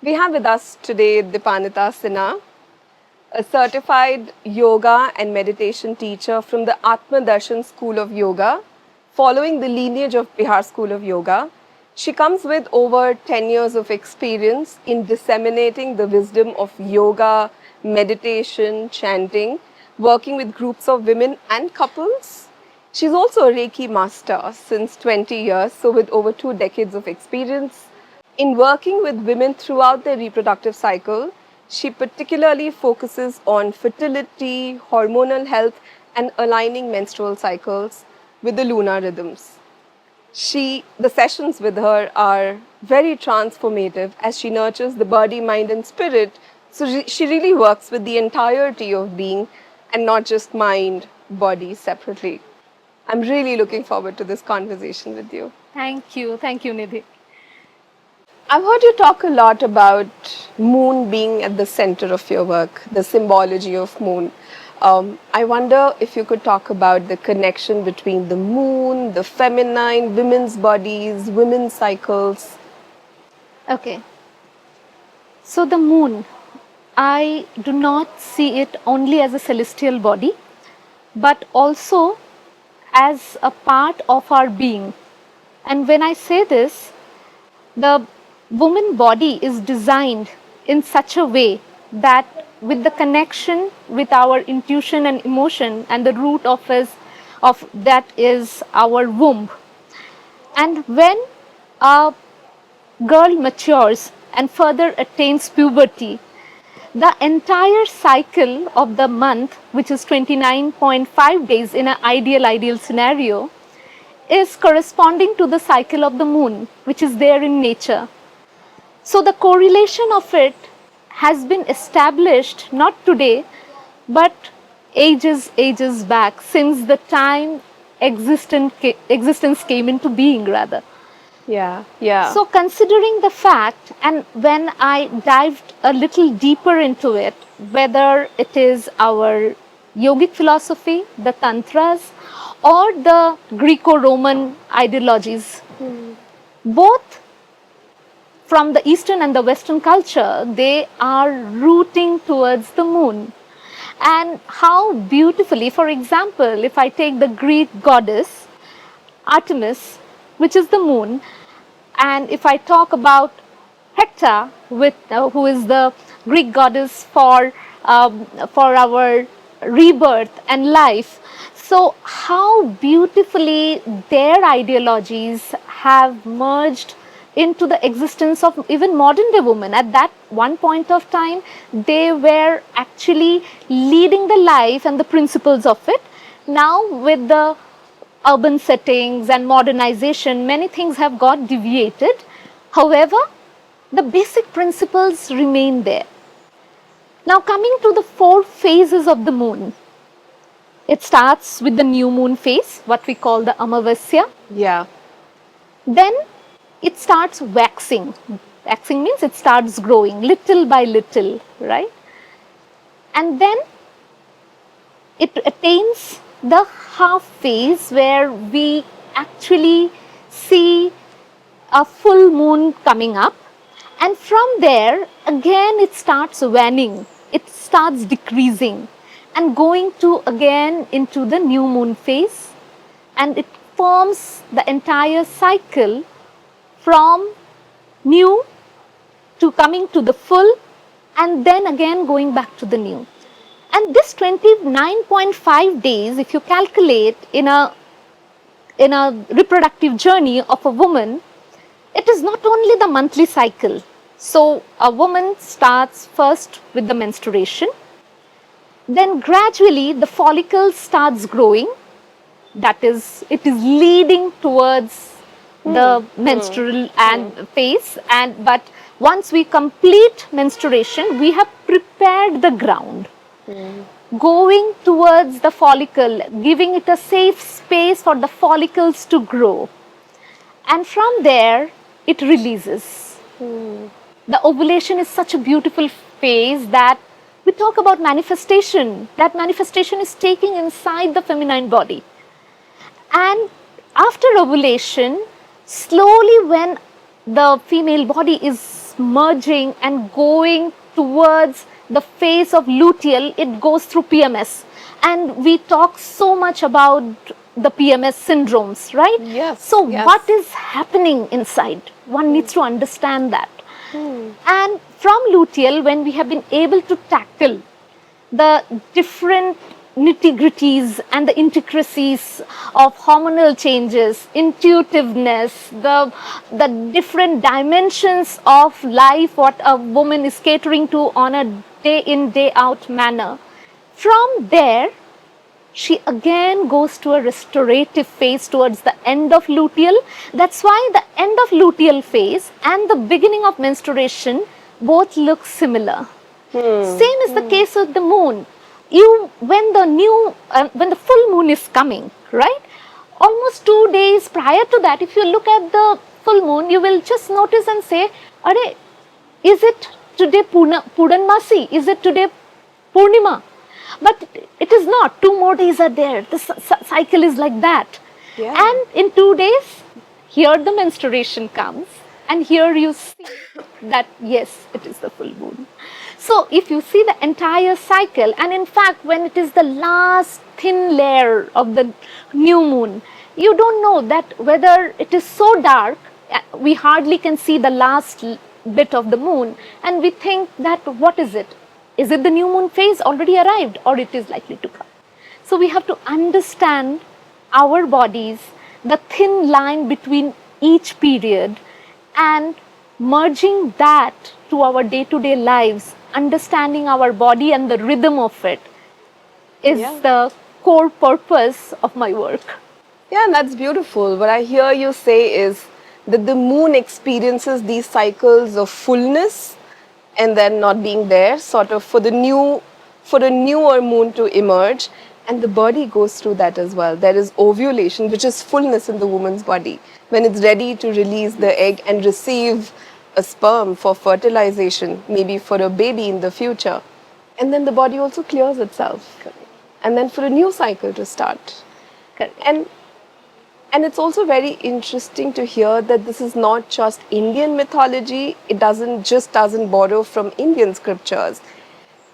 We have with us today Dwipannita Sinha, a certified yoga and meditation teacher from the Atma Darshan School of Yoga, following the lineage of Bihar School of Yoga. She comes with over 10 years of experience in disseminating the wisdom of yoga, meditation, chanting, working with groups of women and couples. She's also a Reiki Master since 20 years, so with over 2 decades of experience. In working with women throughout their reproductive cycle, she particularly focuses on fertility, hormonal health, and aligning menstrual cycles with the lunar rhythms. The sessions with her are very transformative as she nurtures the body, mind, and spirit. So she really works with the entirety of being and not just mind, body separately. I'm really looking forward to this conversation with you. Thank you. Thank you, Nidhi. I've heard you talk a lot about moon being at the center of your work, the symbology of moon. I wonder if you could talk about the connection between the moon, the feminine, women's bodies, women's cycles. Okay. So, the moon, I do not see it only as a celestial body, but also as a part of our being. And when I say this, the woman body is designed in such a way that with the connection with our intuition and emotion, and the root of that is our womb. And when a girl matures and further attains puberty, the entire cycle of the month, which is 29.5 days in an ideal scenario, is corresponding to the cycle of the moon, which is there in nature. So the correlation of it has been established not today, but ages back, since the time existence came into being, rather. Yeah. So considering the fact, and when I dived a little deeper into it, whether it is our yogic philosophy, the tantras, or the Greco-Roman ideologies, both from the Eastern and the Western culture, they are rooting towards the moon. And how beautifully, for example, if I take the Greek goddess Artemis, which is the moon, and if I talk about Hera, who is the Greek goddess for our rebirth and life, so how beautifully their ideologies have merged into the existence of even modern day women. At that one point of time, they were actually leading the life and the principles of it. Now, with the urban settings and modernization, many things have got deviated. However, the basic principles remain there. Now, coming to the 4 phases of the moon, it starts with the new moon phase, what we call the Amavasya. Yeah. Then it starts waxing. Waxing means it starts growing little by little, right? And then it attains the half phase where we actually see a full moon coming up. And from there, again, it starts waning. It starts decreasing and going to again into the new moon phase. And it forms the entire cycle from new to coming to the full, and then again going back to the new. And this 29.5 days, if you calculate in a reproductive journey of a woman, it is not only the monthly cycle. So a woman starts first with the menstruation, then gradually the follicle starts growing. That is, it is leading towards the menstrual and phase, but once we complete menstruation, we have prepared the ground, going towards the follicle, giving it a safe space for the follicles to grow, and from there it releases. The ovulation is such a beautiful phase that we talk about manifestation. That manifestation is taking inside the feminine body, and after ovulation, slowly when the female body is merging and going towards the phase of luteal, it goes through PMS. And we talk so much about the PMS syndromes, right? Yes, So yes. what is happening inside? One needs to understand that. And from luteal, when we have been able to tackle the different nitty-gritties and the intricacies of hormonal changes, intuitiveness, the different dimensions of life, what a woman is catering to on a day in, day out manner. From there, she again goes to a restorative phase towards the end of luteal. That's why the end of luteal phase and the beginning of menstruation both look similar. Same is the case with the moon. When the full moon is coming, right? Almost 2 days prior to that, if you look at the full moon, you will just notice and say, "Are, is it today Puranmasi? Is it today Purnima?" But it is not. 2 more days are there. The cycle is like that. Yeah. And in 2 days, here the menstruation comes, and here you see that yes, it is the full moon. So if you see the entire cycle, and in fact, when it is the last thin layer of the new moon, you don't know that whether it is so dark, we hardly can see the last bit of the moon, and we think that what is it? Is it the new moon phase already arrived, or it is likely to come? So we have to understand our bodies, the thin line between each period, and merging that to our day-to-day lives, understanding our body and the rhythm of it is the core purpose of my work. Yeah, and that's beautiful. What I hear you say is that the moon experiences these cycles of fullness and then not being there, sort of for a newer moon to emerge, and the body goes through that as well. There is ovulation, which is fullness in the woman's body, when it's ready to release the egg and receive a sperm for fertilization, maybe for a baby in the future. And then the body also clears itself. Correct. And then for a new cycle to start. Correct. And it's also very interesting to hear that this is not just Indian mythology. It doesn't borrow from Indian scriptures.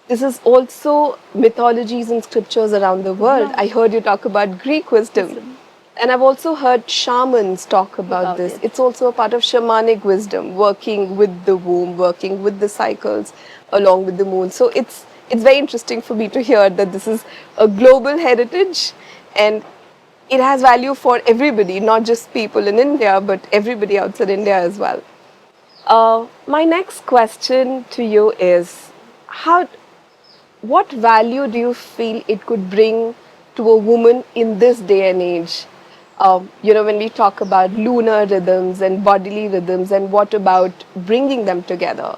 This is also mythologies and scriptures around the world. Yeah. I heard you talk about Greek wisdom. And I've also heard shamans talk about this. It's also a part of shamanic wisdom, working with the womb, working with the cycles along with the moon. So it's very interesting for me to hear that this is a global heritage, and it has value for everybody, not just people in India, but everybody outside India as well. My next question to you is, what value do you feel it could bring to a woman in this day and age? When we talk about lunar rhythms and bodily rhythms, and what about bringing them together?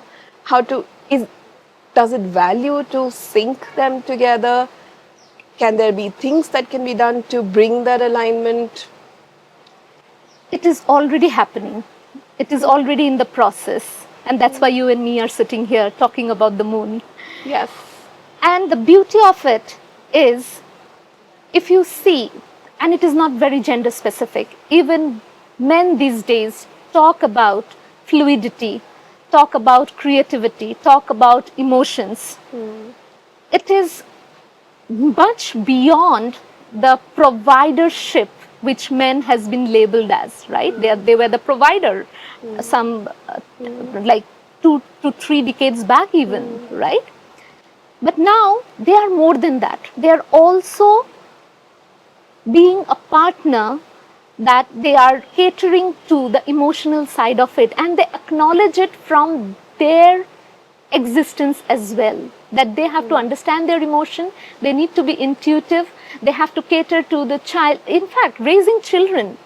Does it value to sync them together? Can there be things that can be done to bring that alignment? It is already happening. It is already in the process. And that's why you and me are sitting here talking about the moon. Yes. And the beauty of it is, if you see, and it is not very gender specific, even men these days talk about fluidity, talk about creativity, talk about emotions. It is much beyond the providership which men has been labeled as, right? They were the provider some like 2 to 3 decades back even, right? But now they are more than that. They are also being a partner, that they are catering to the emotional side of it, and they acknowledge it from their existence as well, that they have to understand their emotion, they need to be intuitive, they have to cater to the child. In fact, raising children,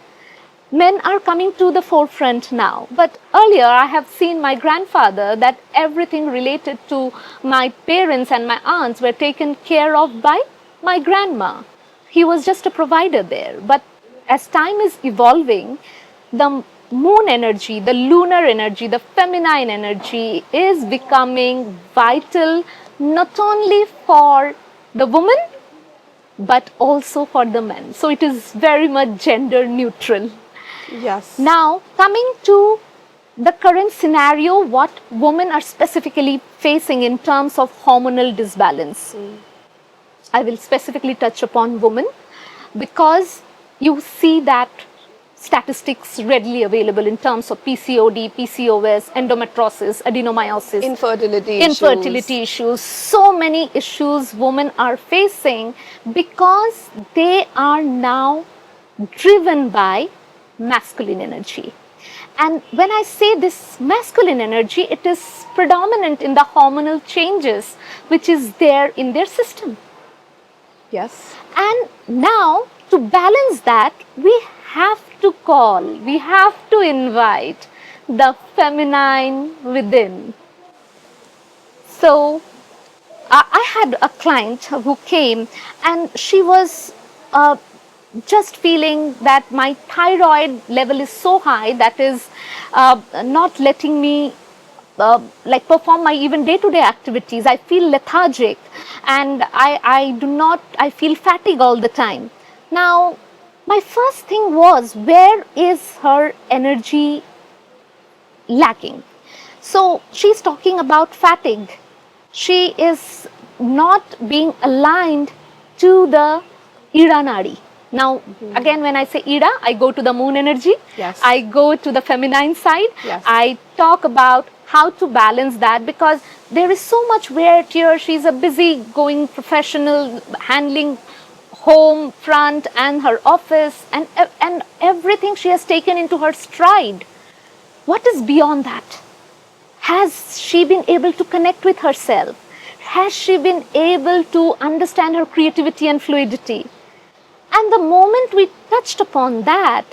men are coming to the forefront now. But earlier I have seen my grandfather, that everything related to my parents and my aunts were taken care of by my grandma. He was just a provider there. But as time is evolving, the moon energy, the lunar energy, the feminine energy is becoming vital, not only for the woman, but also for the men. So it is very much gender neutral. Yes. Now, coming to the current scenario, what women are specifically facing in terms of hormonal disbalance. I will specifically touch upon women because you see that statistics readily available in terms of PCOD, PCOS, endometriosis, adenomyosis, infertility issues. So many issues women are facing because they are now driven by masculine energy. And when I say this masculine energy, it is predominant in the hormonal changes which is there in their system. Yes. And now to balance that, we have to invite the feminine within. So I had a client who came and she was just feeling that my thyroid level is so high that is not letting me like perform my even day-to-day activities. I feel lethargic and I feel fatigue all the time. Now, my first thing was, where is her energy lacking? So she's talking about fatigue. She is not being aligned to the Ida Nadi. Now, again, when I say Ida, I go to the moon energy. Yes. I go to the feminine side. Yes. I talk about how to balance that because there is so much wear here. She's a busy going professional, handling home, front and her office and everything she has taken into her stride. What is beyond that? Has she been able to connect with herself? Has she been able to understand her creativity and fluidity? And the moment we touched upon that,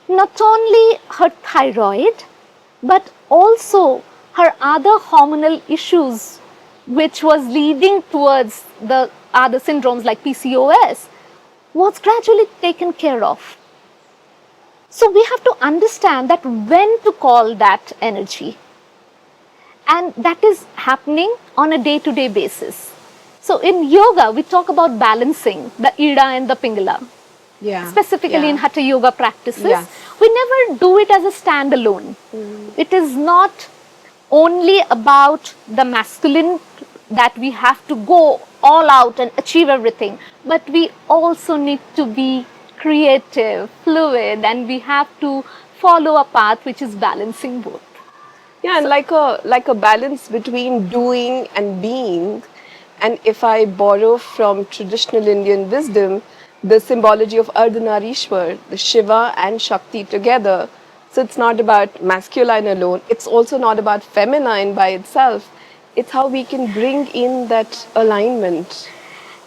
not only her thyroid, but also her other hormonal issues, which was leading towards the other syndromes like PCOS, was gradually taken care of. So we have to understand that when to call that energy. And that is happening on a day-to-day basis. So in yoga, we talk about balancing the Ida and the Pingala. Yeah. Specifically in Hatha Yoga practices, Yeah. we never do it as a standalone. It is not only about the masculine that we have to go all out and achieve everything, but we also need to be creative, fluid, and we have to follow a path which is balancing both. Yeah, and like a balance between doing and being. And if I borrow from traditional Indian wisdom, the symbology of Ardhanarishwar, the Shiva and Shakti together. So it's not about masculine alone. It's also not about feminine by itself. It's how we can bring in that alignment.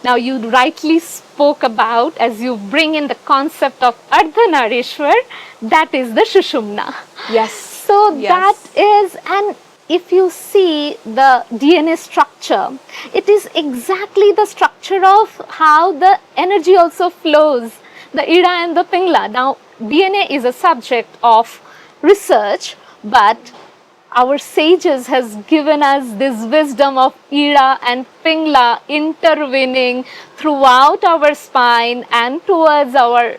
Now, you rightly spoke about, as you bring in the concept of Ardhanarishwar, that is the Shushumna. Yes. So Yes. that is, and if you see the DNA structure, it is exactly the structure of how the energy also flows, the Ida and the Pingala. Now, DNA is a subject of research, but our sages has given us this wisdom of Ida and Pingala intervening throughout our spine and towards our,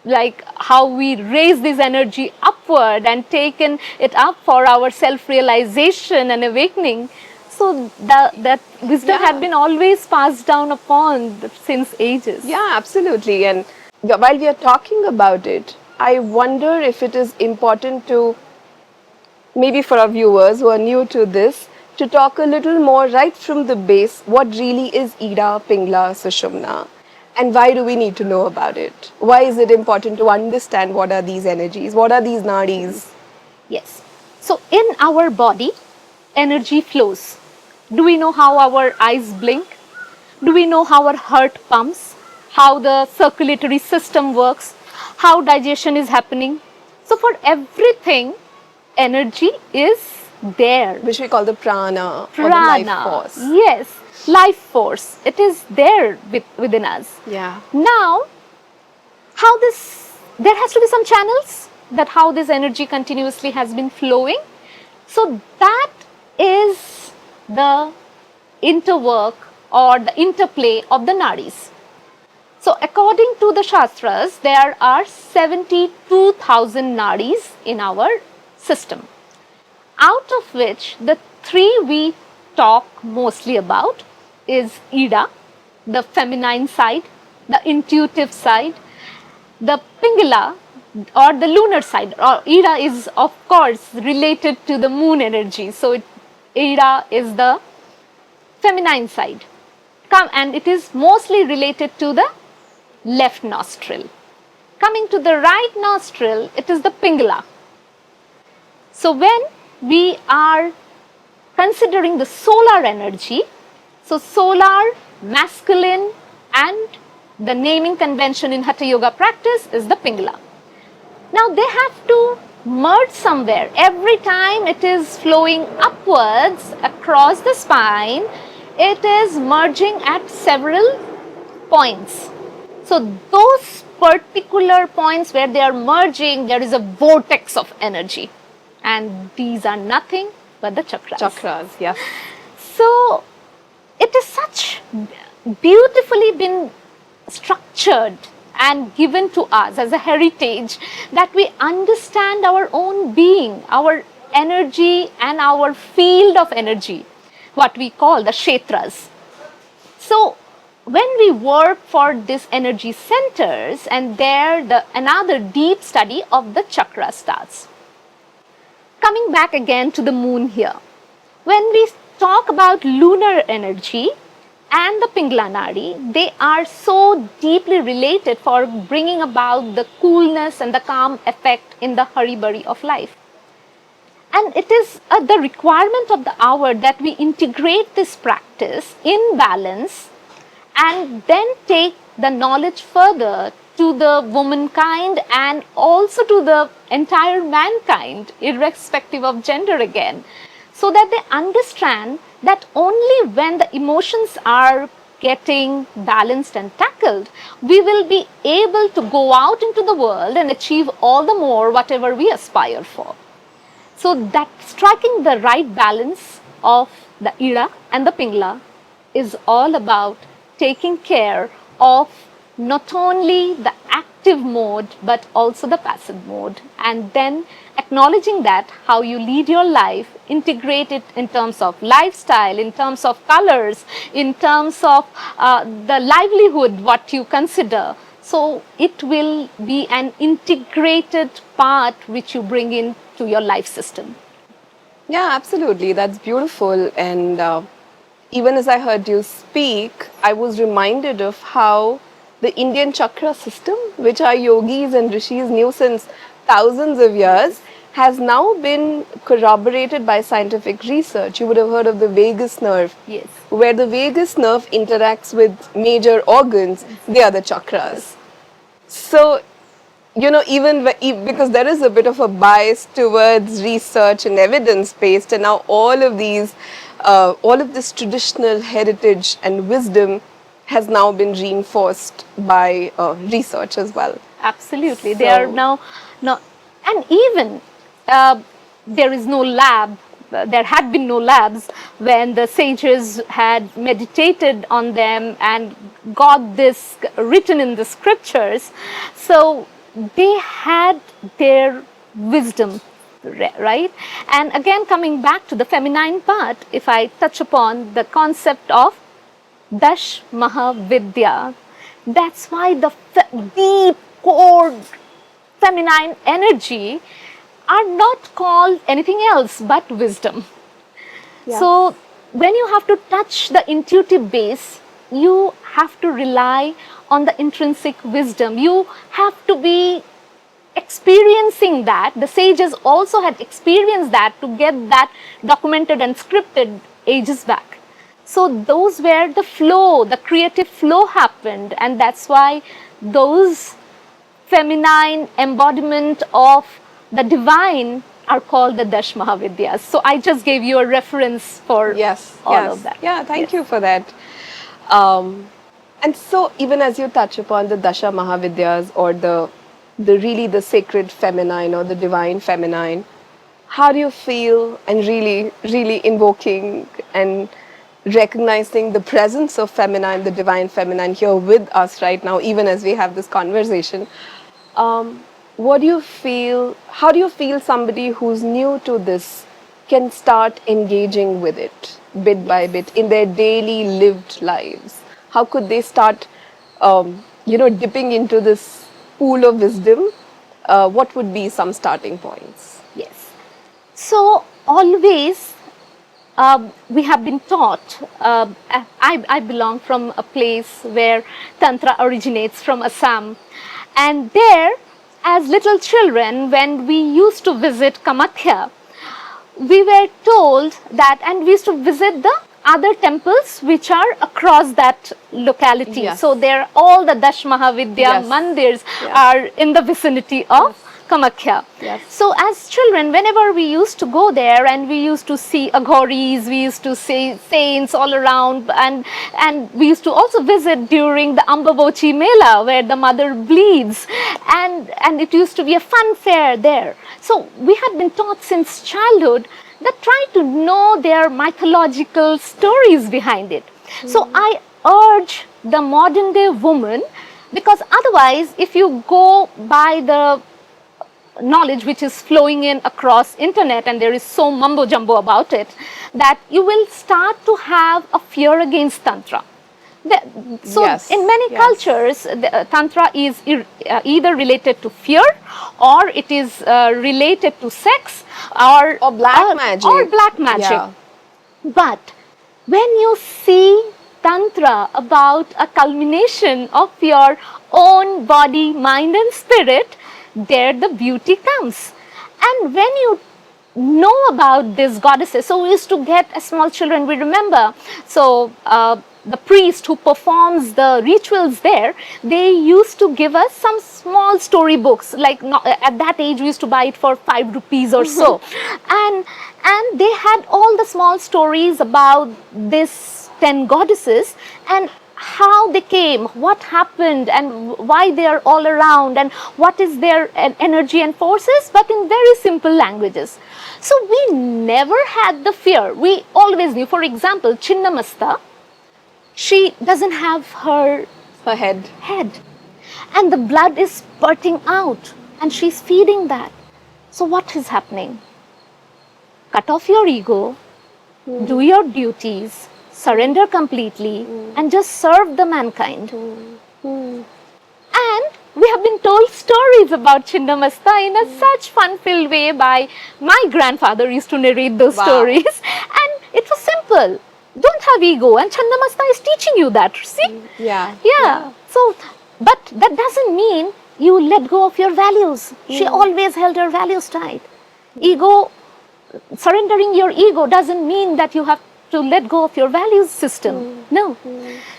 like how we raise this energy upward and taken it up for our self-realization and awakening. So that wisdom had been always passed down upon since ages. Yeah, absolutely. And while we are talking about it, I wonder if it is important to, maybe for our viewers who are new to this, to talk a little more right from the base, what really is Ida, Pingala, Sushumna, and why do we need to know about it? Why is it important to understand what are these energies, what are these nadis? Yes. So in our body, energy flows. Do we know how our eyes blink? Do we know how our heart pumps? How the circulatory system works? How digestion is happening? So for everything, energy is there. Which we call the prana, or the life force. Yes, life force. It is there within us. Yeah. Now, how this, there has to be some channels that how this energy continuously has been flowing. So that is the interwork or the interplay of the nadis. So according to the Shastras, there are 72,000 nadis in our system. out of which the three we talk mostly about is Ida, the feminine side, the intuitive side, the Pingala or the lunar side, or Ida is of course related to the moon energy. So Ida is the feminine side. And it is mostly related to the left nostril. Coming to the right nostril, it is the Pingala. So when we are considering the solar energy, so solar, masculine, and the naming convention in Hatha Yoga practice is the Pingala. Now they have to merge somewhere. Every time it is flowing upwards across the spine, it is merging at several points. So those particular points where they are merging, there is a vortex of energy. And these are nothing but the chakras. Chakras, yes. So it is such beautifully been structured and given to us as a heritage that we understand our own being, our energy and our field of energy, what we call the kshetras. So when we work for these energy centers, and there another deep study of the chakra starts. Coming back again to the moon here. When we talk about lunar energy and the Pingala Nadi, they are so deeply related for bringing about the coolness and the calm effect in the hurry-burry of life. And it is the requirement of the hour that we integrate this practice in balance and then take the knowledge further to the womankind and also to the entire mankind, irrespective of gender again, so that they understand that only when the emotions are getting balanced and tackled, we will be able to go out into the world and achieve all the more whatever we aspire for. So that striking the right balance of the Ida and the Pingala is all about taking care of not only the active mode but also the passive mode, and then acknowledging that how you lead your life, integrate it in terms of lifestyle, in terms of colors, in terms of the livelihood, what you consider. So it will be an integrated part which you bring into your life system. Yeah, absolutely. That's beautiful. And even as I heard you speak, I was reminded of how the Indian chakra system, which our yogis and rishis knew since thousands of years, has now been corroborated by scientific research. You would have heard of the vagus nerve. Yes. Where the vagus nerve interacts with major organs, they are the chakras. So, you know, because there is a bit of a bias towards research and evidence-based, and now all of this traditional heritage and wisdom has now been reinforced by research as well. Absolutely. They are now, and even there is no lab, there had been no labs when the sages had meditated on them and got this written in the scriptures. So they had their wisdom, right? And again, coming back to the feminine part, if I touch upon the concept of Dash Mahavidya, that's why the deep core feminine energy are not called anything else but wisdom. Yeah. So when you have to touch the intuitive base, you have to rely on the intrinsic wisdom. You have to be experiencing that. The sages also had experienced that to get that documented and scripted ages back. So those where the flow, the creative flow happened, and that's why those feminine embodiment of the divine are called the Dash Mahavidyas. So I just gave you a reference for all of that. Yeah, thank you for that. And so even as you touch upon the Dasha Mahavidyas, or the sacred feminine or the divine feminine, how do you feel, and really invoking and recognizing the presence of feminine, the divine feminine here with us right now, even as we have this conversation, what do you feel, how do you feel somebody who's new to this can start engaging with it bit by bit in their daily lived lives? How could they start, dipping into this pool of wisdom? What would be some starting points? Yes. So always we have been taught, I belong from a place where Tantra originates from Assam. And there, as little children, when we used to visit Kamathya, we were told that, and we used to visit the other temples which are across that locality. Yes. So there, all the Dash Mahavidya Yes. mandirs Yes. are in the vicinity of Kamakhya. Yes. So as children, whenever we used to go there and we used to see aghoris, we used to see saints all around, and we used to also visit during the Ambavochi Mela where the mother bleeds, and it used to be a fun fair there. So we had been taught since childhood that try to know their mythological stories behind it. So I urge the modern day woman, because otherwise if you go by the knowledge which is flowing in across internet and there is so mumbo jumbo about it, that you will start to have a fear against Tantra. So Yes, in many yes. cultures, Tantra is either related to fear, or it is related to sex, or black magic. Or black magic. Yeah. But when you see Tantra about a culmination of your own body, mind and spirit, there the beauty comes. And when you know about these goddesses, so we used to get as small children, we remember, so the priest who performs the rituals there, they used to give us some small story books, like at that age we used to buy it for 5 rupees or so, and they had all the small stories about this 10 goddesses and how they came, what happened, and why they are all around, and what is their energy and forces, but in very simple languages. So we never had the fear. We always knew, for example, Chinnamasta, she doesn't have her head. and the blood is spurting out and she's feeding that. So what is happening? Cut off your ego, do your duties, surrender completely, and just serve the mankind. And we have been told stories about Chinnamasta in a such fun-filled way by my grandfather used to narrate those Wow. stories, and it was simple. Don't have ego, and Chinnamasta is teaching you that. See? Yeah. So, but that doesn't mean you let go of your values. She always held her values tight. Ego, surrendering your ego doesn't mean that you have to let go of your values system. No.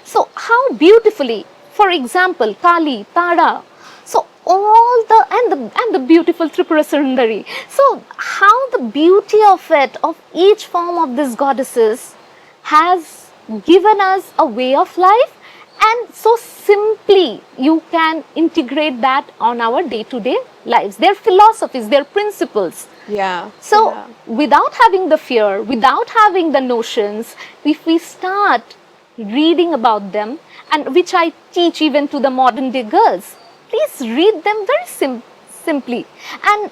So how beautifully, for example, Kali, Tara, so all the beautiful Tripura Sundari. So how the beauty of it, of each form of these goddesses, has given us a way of life, and so simply you can integrate that on our day-to-day lives, their philosophies, their principles. Yeah. So yeah. without having the fear, without having the notions, if we start reading about them, and which I teach even to the modern day girls, please read them very simply and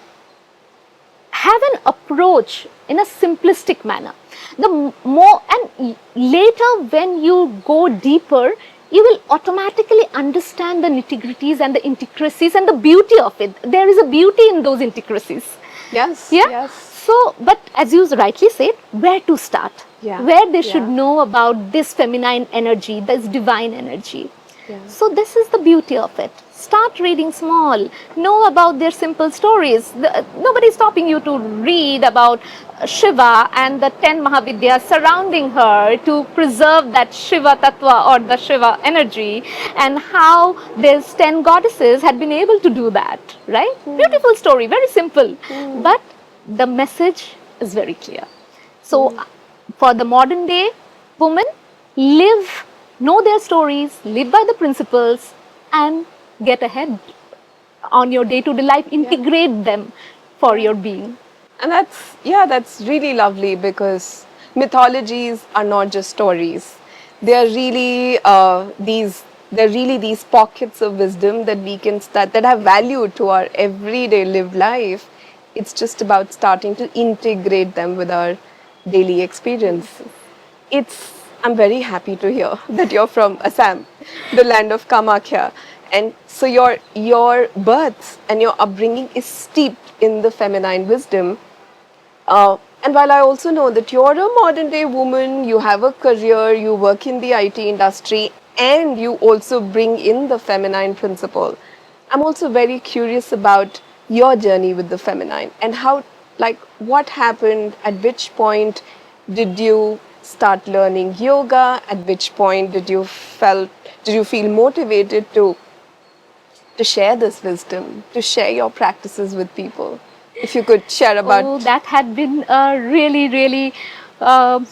have an approach in a simplistic manner. The more, and later when you go deeper, you will automatically understand the nitty-gritties and the intricacies and the beauty of it. There is a beauty in those intricacies. Yes. Yeah. Yes. So, but as you rightly said, where to start? Yeah. Where they should Yeah. know about this feminine energy, this divine energy. Yeah. So this is the beauty of it. Start reading small. Know about their simple stories. Nobody is stopping you to read about Shiva and the 10 Mahavidyas surrounding her to preserve that Shiva Tattva or the Shiva energy, and how these 10 goddesses had been able to do that, right? Beautiful story, very simple. But the message is very clear. So for the modern day woman, know their stories, live by the principles, and get ahead on your day-to-day life, integrate them for your being. And that's really lovely, because mythologies are not just stories. They are really these pockets of wisdom that we can start, that have value to our everyday lived life, It's just about starting to integrate them with our daily experience. I'm very happy to hear that you're from Assam, the land of Kamakhya. And so your birth and your upbringing is steeped in the feminine wisdom. And while I also know that you're a modern day woman, you have a career, you work in the IT industry, and you also bring in the feminine principle, I'm also very curious about your journey with the feminine and how, like, what happened, at which point did you start learning yoga, at which point did you feel motivated to share this wisdom, to share your practices with people? If you could share about. Oh, that had been a really, really uh,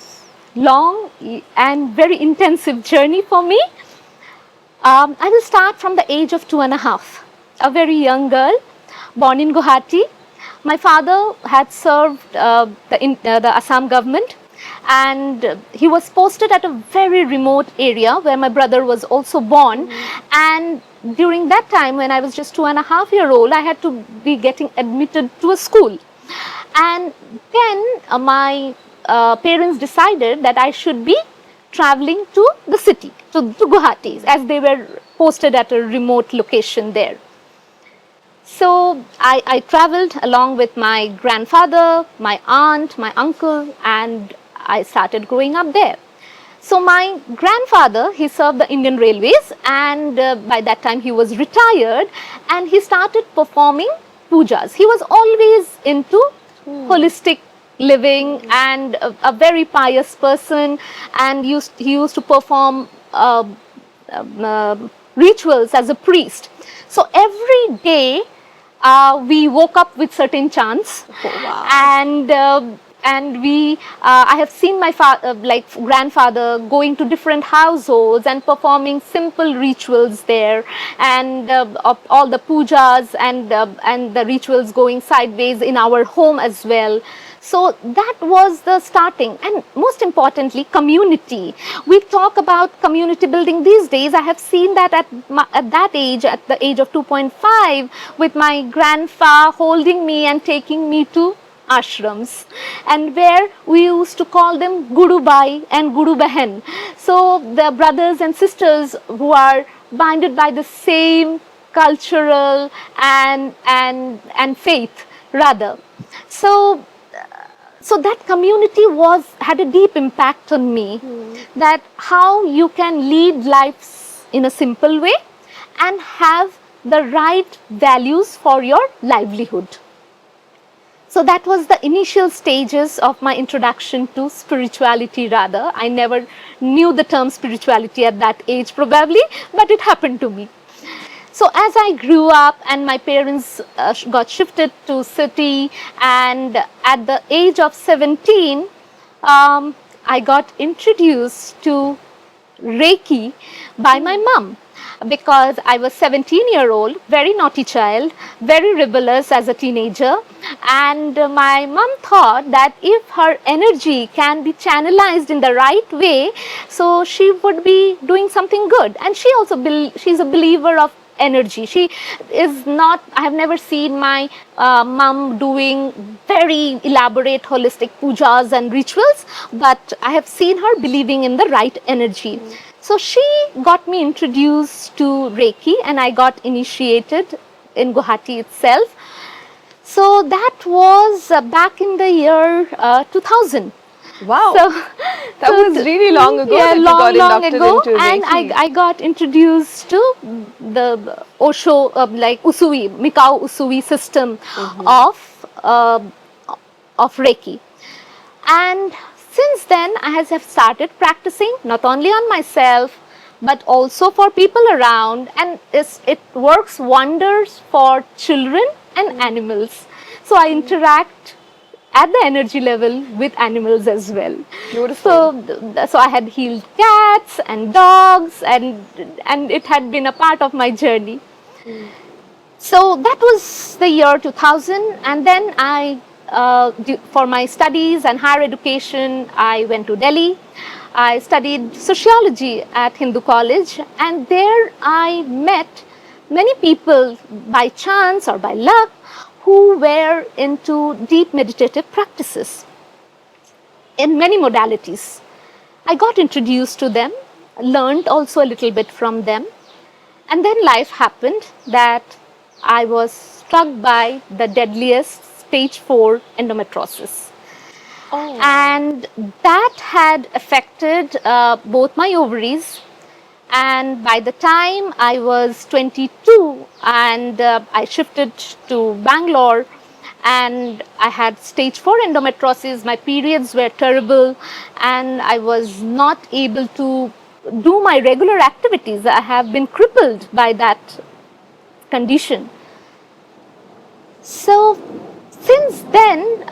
long and very intensive journey for me. I will start from the age of 2.5, a very young girl born in Guwahati. My father had served the Assam government, and he was posted at a very remote area where my brother was also born. And during that time, when I was just 2.5 years old, I had to be getting admitted to a school. And then my parents decided that I should be traveling to the city, to Guwahati, as they were posted at a remote location there. So I traveled along with my grandfather, my aunt, my uncle, and I started growing up there. So my grandfather, he served the Indian Railways, and by that time he was retired, and he started performing pujas. He was always into holistic living and a very pious person, and he used to perform rituals as a priest. So every day we woke up with certain chants. Oh, wow. And I have seen my grandfather going to different households and performing simple rituals there, and of all the pujas and the rituals going sideways in our home as well. So that was the starting, and most importantly, community. We talk about community building these days. I have seen that at that age, at the age of 2.5, with my grandpa holding me and taking me to ashrams, and where we used to call them Guru Bai and Guru Bahan. So the brothers and sisters who are binded by the same cultural and faith rather. So that community had a deep impact on me, that how you can lead lives in a simple way and have the right values for your livelihood. So that was the initial stages of my introduction to spirituality rather. I never knew the term spirituality at that age probably, but it happened to me. So as I grew up and my parents got shifted to city, and at the age of 17, I got introduced to Reiki by my mom, because I was 17-year-old, very naughty child, very rebellious as a teenager, and my mom thought that if her energy can be channelized in the right way, so she would be doing something good. And she also she's a believer of energy. She is not, I have never seen my mom doing very elaborate holistic pujas and rituals, but I have seen her believing in the right energy. So she got me introduced to Reiki, and I got initiated in Guwahati itself. So that was back in the year 2000. Wow, so, that was really long ago that you got inducted into Reiki. And I got introduced to the Osho, like Usui, Mikao Usui system of Reiki. And since then, I have started practicing not only on myself, but also for people around, and it works wonders for children and animals. So I interact at the energy level with animals as well. Beautiful. So I had healed cats and dogs, and it had been a part of my journey. So that was the year 2000, and then for my studies and higher education, I went to Delhi. I studied sociology at Hindu College, and there I met many people by chance or by luck who were into deep meditative practices in many modalities. I got introduced to them, learned also a little bit from them, and then life happened that I was struck by the deadliest stage 4 endometriosis. Oh. And that had affected both my ovaries. And by the time I was 22 and I shifted to Bangalore, and I had stage 4 endometriosis, my periods were terrible, and I was not able to do my regular activities. I have been crippled by that condition. So since then,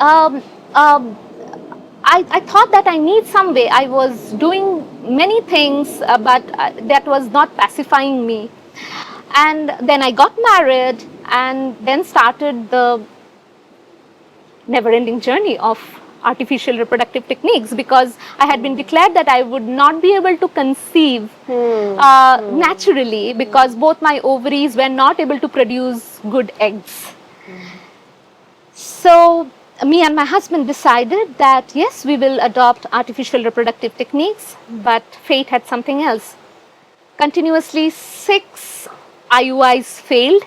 I thought that I need some way. I was doing many things, but that was not pacifying me. And then I got married and then started the never-ending journey of artificial reproductive techniques, because I had been declared that I would not be able to conceive naturally, because both my ovaries were not able to produce good eggs. So me and my husband decided that yes, we will adopt artificial reproductive techniques, but fate had something else. Continuously 6 IUIs failed,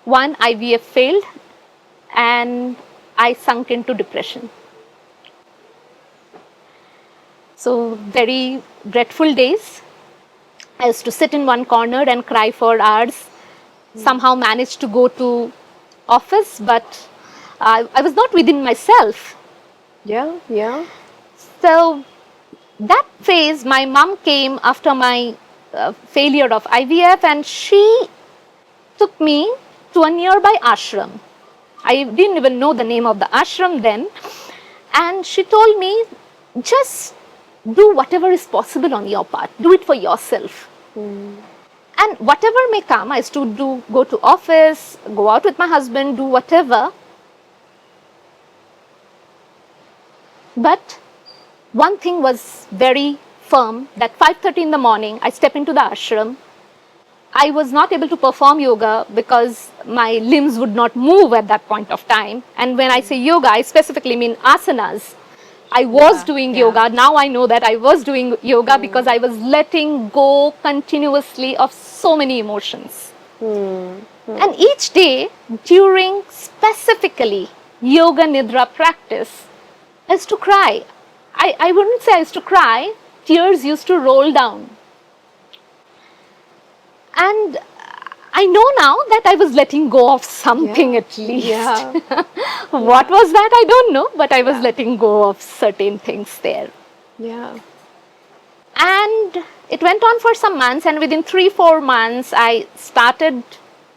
1 IVF failed, and I sunk into depression. So very dreadful days. I used to sit in one corner and cry for hours. Somehow managed to go to office, but I was not within myself. Yeah, yeah. So that phase, my mom came after my failure of IVF, and she took me to a nearby ashram. I didn't even know the name of the ashram then. And she told me, just do whatever is possible on your part. Do it for yourself. And whatever may come, I used to go to office, go out with my husband, do whatever. But one thing was very firm, that 5:30 in the morning, I step into the ashram. I was not able to perform yoga because my limbs would not move at that point of time. And when I say yoga, I specifically mean asanas. I was doing yoga. Now I know that I was doing yoga because I was letting go continuously of so many emotions. And each day, during specifically yoga nidra practice, I used to cry. I wouldn't say I used to cry, tears used to roll down. And I know now that I was letting go of something at least. Yeah. What was that? I don't know, but I was letting go of certain things there. Yeah. And it went on for some months, and within 3-4 months, I started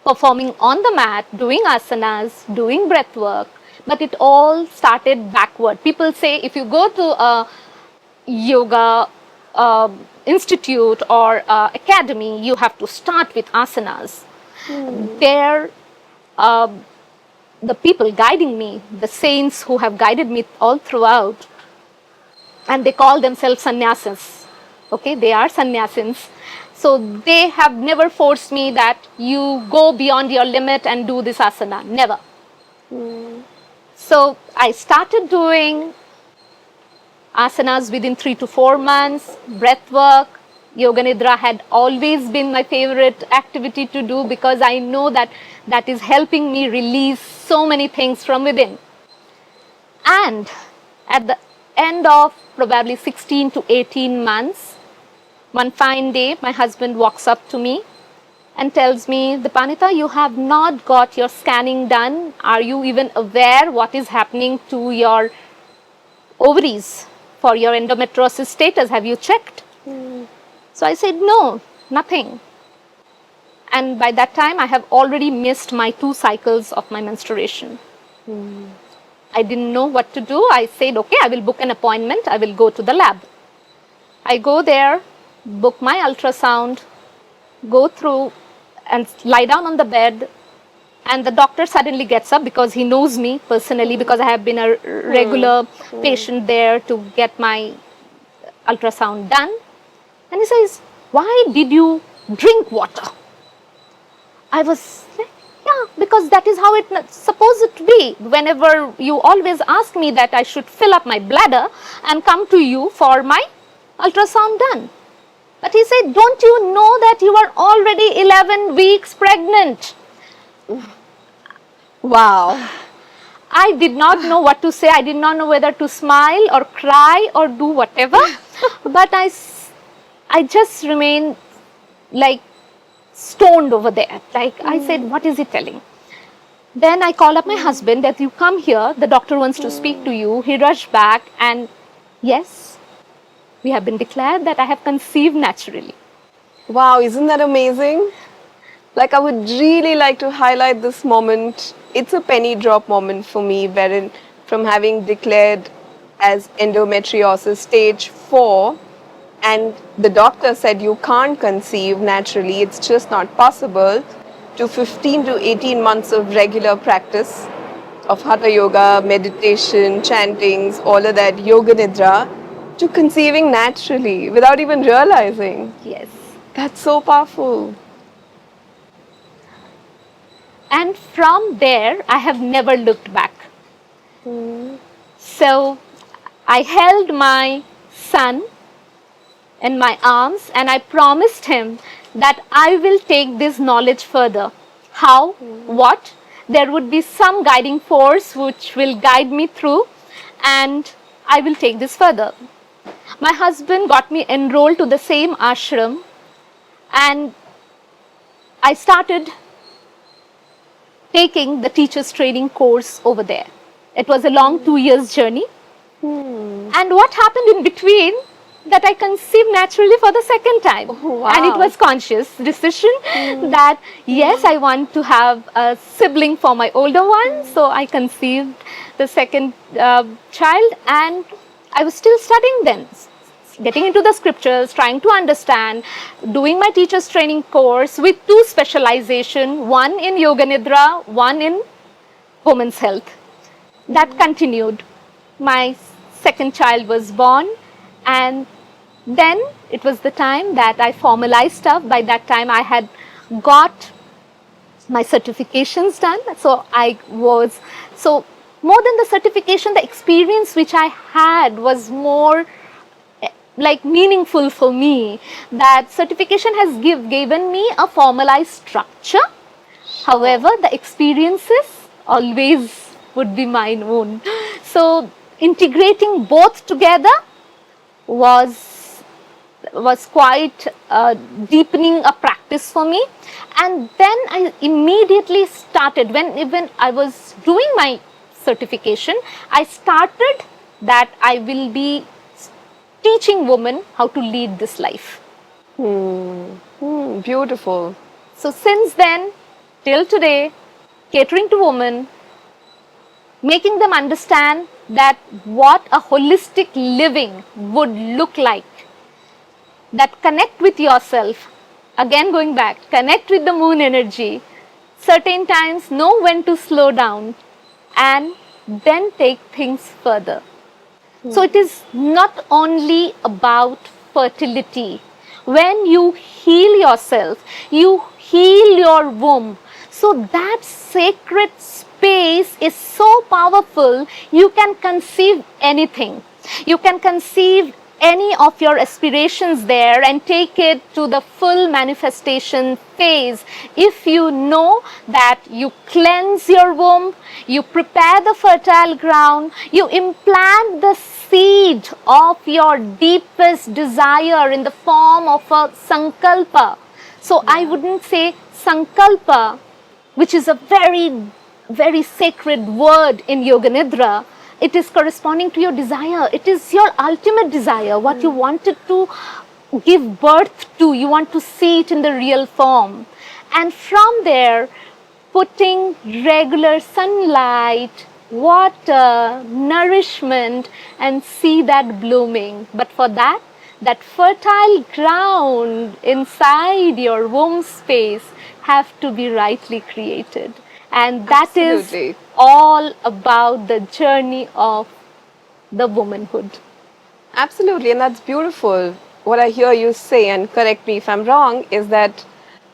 performing on the mat, doing asanas, doing breath work, but it all started backward. People say if you go to a yoga institute or academy, you have to start with asanas. There, the people guiding me, the saints who have guided me all throughout, and they call themselves sannyasins. Okay, they are sannyasins. So they have never forced me that you go beyond your limit and do this asana. Never. So I started doing asanas within 3 to 4 months, breath work. Yoga Nidra had always been my favorite activity to do because I know that that is helping me release so many things from within. And at the end of probably 16 to 18 months, one fine day, my husband walks up to me and tells me, Dwipannita, you have not got your scanning done. Are you even aware what is happening to your ovaries for your endometriosis status? Have you checked? So I said, no, nothing. And by that time, I have already missed my 2 cycles of my menstruation. I didn't know what to do. I said, okay, I will book an appointment. I will go to the lab. I go there, book my ultrasound, go through and lie down on the bed. And the doctor suddenly gets up because he knows me personally, because I have been a regular patient there to get my ultrasound done. And he says, why did you drink water? I was like, Yeah, because that is how it's supposed to be. Whenever you always ask me that I should fill up my bladder and come to you for my ultrasound done. But he said, don't you know that you are already 11 weeks pregnant? Wow. I did not know what to say. I did not know whether to smile or cry or do whatever. But I just remained like stoned over there. Like I said, what is he telling? Then I called up my husband that you come here. The doctor wants to speak to you. He rushed back and yes, we have been declared that I have conceived naturally. Wow, isn't that amazing? Like, I would really like to highlight this moment. It's a penny drop moment for me, wherein from having declared as endometriosis stage 4, and the doctor said you can't conceive naturally, it's just not possible, to 15 to 18 months of regular practice of hatha yoga, meditation, chantings, all of that, yoga nidra, to conceiving naturally without even realizing. Yes. That's so powerful. And from there, I have never looked back. So I held my son in my arms and I promised him that I will take this knowledge further. How? What? There would be some guiding force which will guide me through and I will take this further. My husband got me enrolled to the same ashram and I started taking the teacher's training course over there. It was a long 2 years journey. And what happened in between? That I conceived naturally for the second time. Oh, wow. And it was conscious decision that yes, I want to have a sibling for my older one. So I conceived the second child and I was still studying then. Getting into the scriptures, trying to understand, doing my teacher's training course with 2 specialization, one in yoga nidra, one in women's health. That continued. My second child was born and then it was the time that I formalized stuff. By that time I had got my certifications done. So more than the certification, the experience which I had was more like meaningful for me. That certification has given me a formalized structure. However, the experiences always would be mine own. So integrating both together was quite deepening a practice for me. And then I immediately started, when even I was doing my certification, I started that I will be teaching women how to lead this life. Beautiful. So since then, till today, catering to women, making them understand that what a holistic living would look like. That connect with yourself, again going back, connect with the moon energy, certain times know when to slow down and then take things further. So it is not only about fertility. When you heal yourself, you heal your womb. So that sacred space is so powerful, you can conceive anything. You can conceive any of your aspirations there and take it to the full manifestation phase. If you know that you cleanse your womb, you prepare the fertile ground, you implant the seed of your deepest desire in the form of a sankalpa. So I wouldn't say sankalpa, which is a very, very sacred word in Yoga Nidra. It is corresponding to your desire. It is your ultimate desire, what you wanted to give birth to. You want to see it in the real form. And from there, putting regular sunlight, water, nourishment, and see that blooming. But for that, that fertile ground inside your womb space have to be rightly created. And that Absolutely. is all about the journey of the womanhood. Absolutely, and that's beautiful. What I hear you say, and correct me if I'm wrong, is that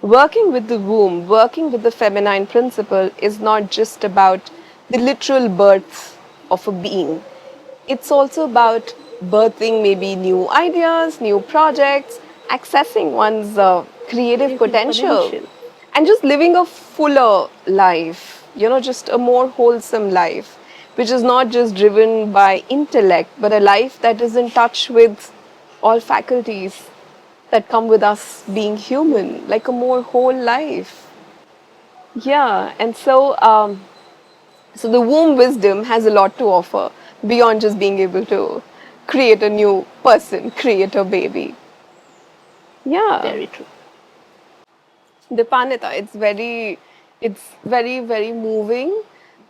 working with the womb, working with the feminine principle is not just about the literal birth of a being. It's also about birthing maybe new ideas, new projects, accessing one's creative Creative potential, potential. and just living a fuller life, just a more wholesome life, which is not just driven by intellect, but a life that is in touch with all faculties that come with us being human, like a more whole life. Yeah, and so the womb wisdom has a lot to offer beyond just being able to create a new person, create a baby. Yeah. Very true. Dipanita, it's very moving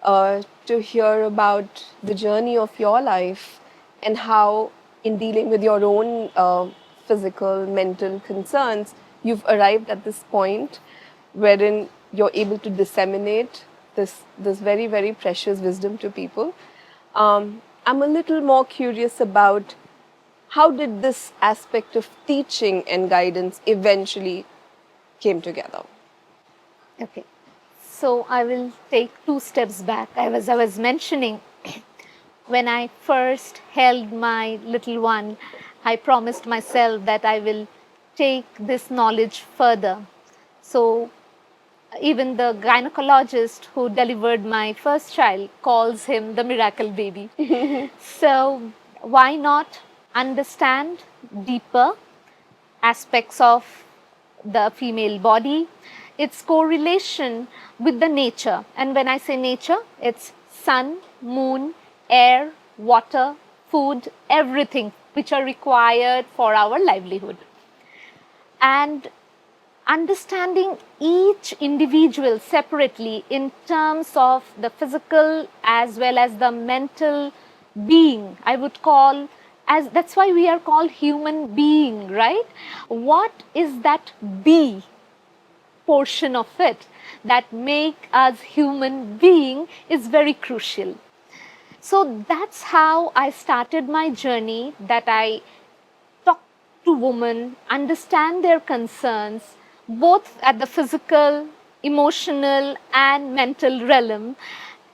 to hear about the journey of your life and how, in dealing with your own physical, mental concerns, you've arrived at this point wherein you're able to disseminate this very, very precious wisdom to people. I'm a little more curious about how did this aspect of teaching and guidance eventually came together. Okay. So I will take two steps back. I was mentioning when I first held my little one, I promised myself that I will take this knowledge further. So even the gynecologist who delivered my first child calls him the miracle baby. So why not understand deeper aspects of the female body, its correlation with the nature. And when I say nature, it's sun, moon, air, water, food, everything which are required for our livelihood. And understanding each individual separately in terms of the physical as well as the mental being, I would call, as that's why we are called human being, right? What is that be portion of it that make us human being is very crucial. So that's how I started my journey, that I talk to women, understand their concerns, both at the physical, emotional, and mental realm,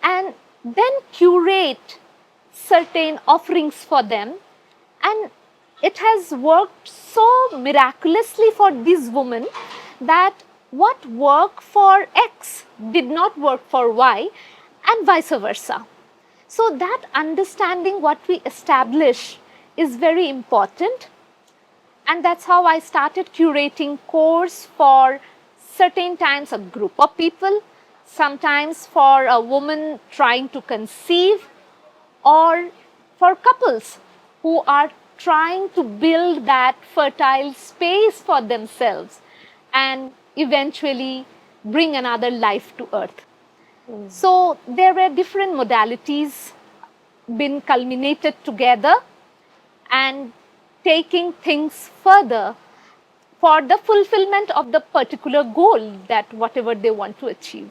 and then curate certain offerings for them. And it has worked so miraculously for these women that what worked for X did not work for Y, and vice versa. So that understanding what we establish is very important, and that's how I started curating course for certain times a group of people, sometimes for a woman trying to conceive, or for couples who are trying to build that fertile space for themselves and eventually bring another life to earth. So there were different modalities been culminated together and taking things further for the fulfillment of the particular goal that whatever they want to achieve.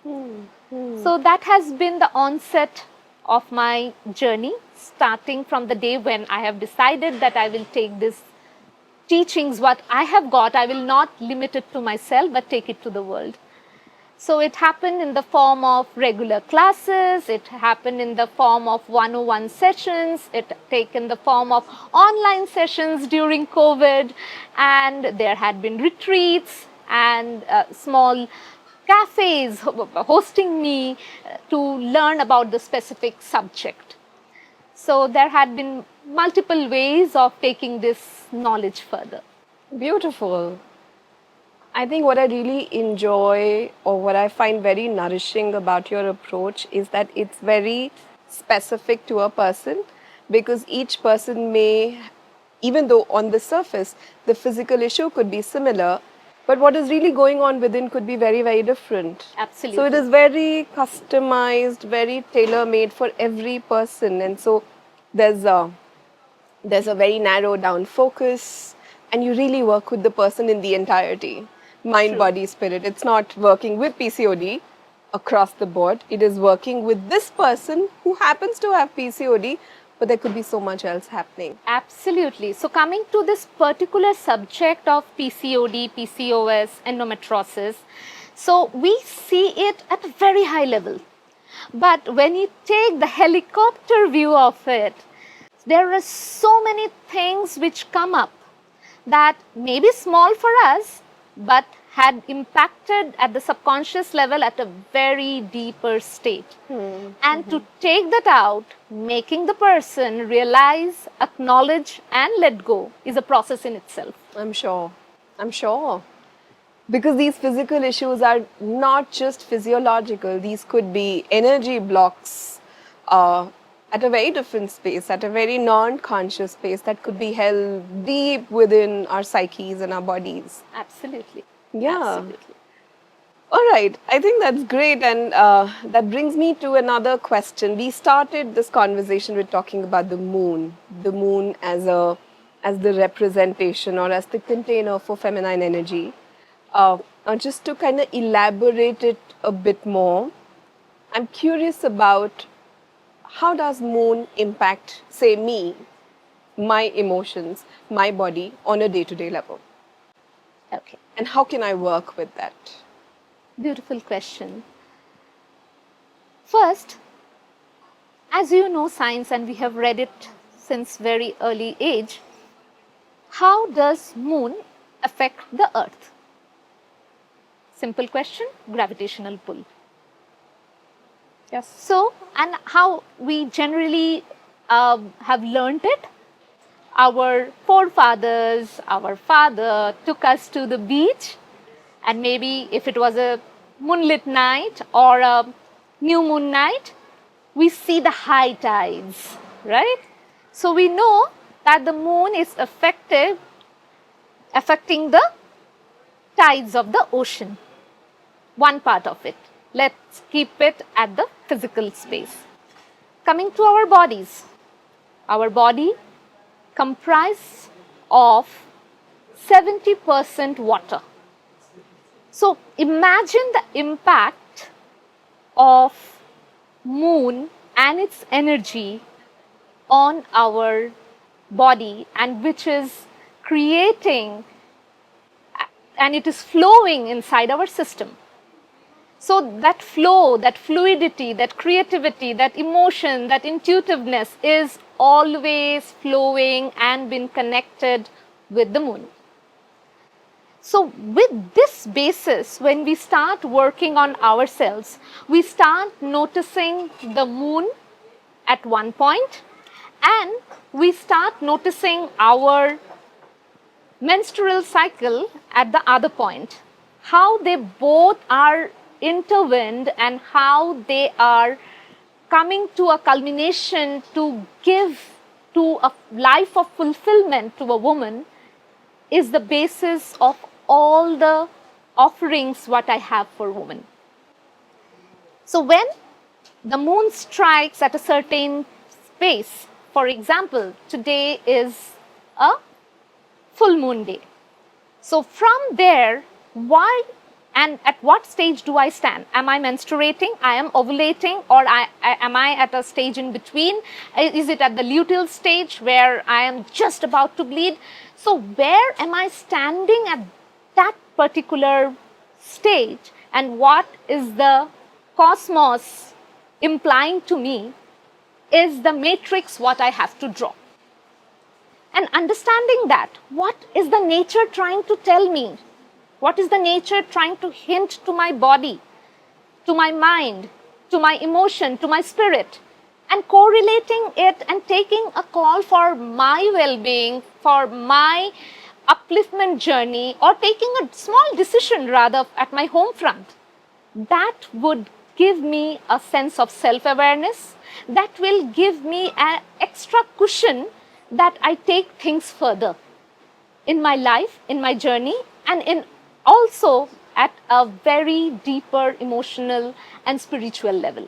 So that has been the onset of my journey, starting from the day when I have decided that I will take this teachings, what I have got, I will not limit it to myself, but take it to the world. So it happened in the form of regular classes, it happened in the form of 101 sessions, it taken the form of online sessions during COVID, and there had been retreats and small cafes hosting me to learn about the specific subject. So there had been multiple ways of taking this knowledge further. Beautiful. I think what I really enjoy or what I find very nourishing about your approach is that it's very specific to a person, because each person may, even though on the surface the physical issue could be similar, but what is really going on within could be very, very different. Absolutely. So it is very customized, very tailor made for every person. And so there's a very narrow down focus, and you really work with the person in the entirety, mind, True. body, spirit. It's not working with PCOD across the board, it is working with this person who happens to have PCOD, but there could be so much else happening. Absolutely. So coming to this particular subject of PCOD, PCOS, endometriosis, so we see it at a very high level. But when you take the helicopter view of it, there are so many things which come up that may be small for us, but had impacted at the subconscious level at a very deeper state. And to take that out, making the person realize, acknowledge, and let go is a process in itself. I'm sure. I'm sure. Because these physical issues are not just physiological, these could be energy blocks at a very different space, at a very non-conscious space that could be held deep within our psyches and our bodies. Absolutely. Yeah. Absolutely. All right, I think that's great, and that brings me to another question. We started this conversation with talking about the moon as the representation or as the container for feminine energy. Just to kind of elaborate it a bit more, I'm curious about how does moon impact, say, me, my emotions, my body on a day-to-day level, Okay. and how can I work with that? Beautiful question. First, as you know science and we have read it since very early age, how does moon affect the earth? Simple question, gravitational pull. Yes. So, and how we generally have learnt it, our forefathers, our father took us to the beach, and maybe if it was a moonlit night or a new moon night, we see the high tides, right? So we know that the moon is affecting the tides of the ocean, one part of it. Let's keep it at the physical space. Coming to our body comprises of 70% water. So imagine the impact of moon and its energy on our body, and which is creating and it is flowing inside our system. So that flow, that fluidity, that creativity, that emotion, that intuitiveness is always flowing and been connected with the moon. So with this basis, when we start working on ourselves, we start noticing the moon at one point, and we start noticing our menstrual cycle at the other point, how they both are intertwined and how they are coming to a culmination to give to a life of fulfillment to a woman is the basis of all the offerings what I have for women. So when the moon strikes at a certain space, for example, today is a full moon day. So from there, why and at what stage do I stand? Am I menstruating? I am ovulating, or am I at a stage in between? Is it at the luteal stage where I am just about to bleed? So where am I standing at that particular stage, and what is the cosmos implying to me is the matrix what I have to draw. And understanding that, what is the nature trying to tell me? What is the nature trying to hint to my body, to my mind, to my emotion, to my spirit? And correlating it and taking a call for my well-being, for my upliftment journey, or taking a small decision rather at my home front. That would give me a sense of self-awareness. That will give me an extra cushion that I take things further in my life, in my journey, and in also at a very deeper emotional and spiritual level.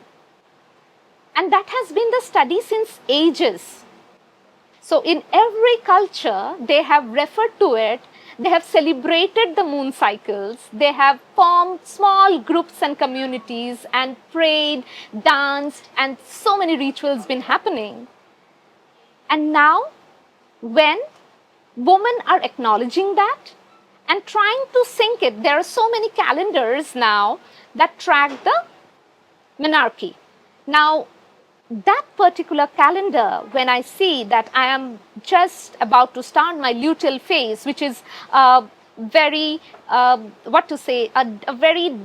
And that has been the study since ages. So in every culture, they have referred to it, they have celebrated the moon cycles, they have formed small groups and communities and prayed, danced, and so many rituals been happening. And now, when women are acknowledging that and trying to sync it, there are so many calendars now that track the menarche. Now, that particular calendar, when I see that I am just about to start my luteal phase, which is a very, a very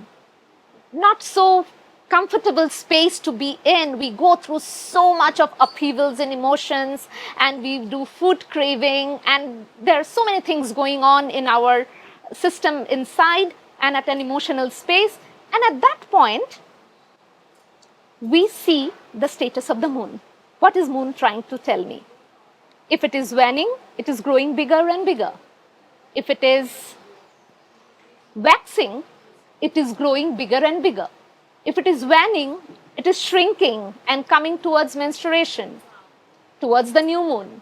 not so comfortable space to be in. We go through so much of upheavals in emotions, and we do food craving, and there are so many things going on in our system inside and at an emotional space. And at that point, we see the status of the moon. What is moon trying to tell me? If it is waning, it is growing bigger and bigger. If it is waxing, it is growing bigger and bigger. If it is waning, it is shrinking and coming towards menstruation, towards the new moon,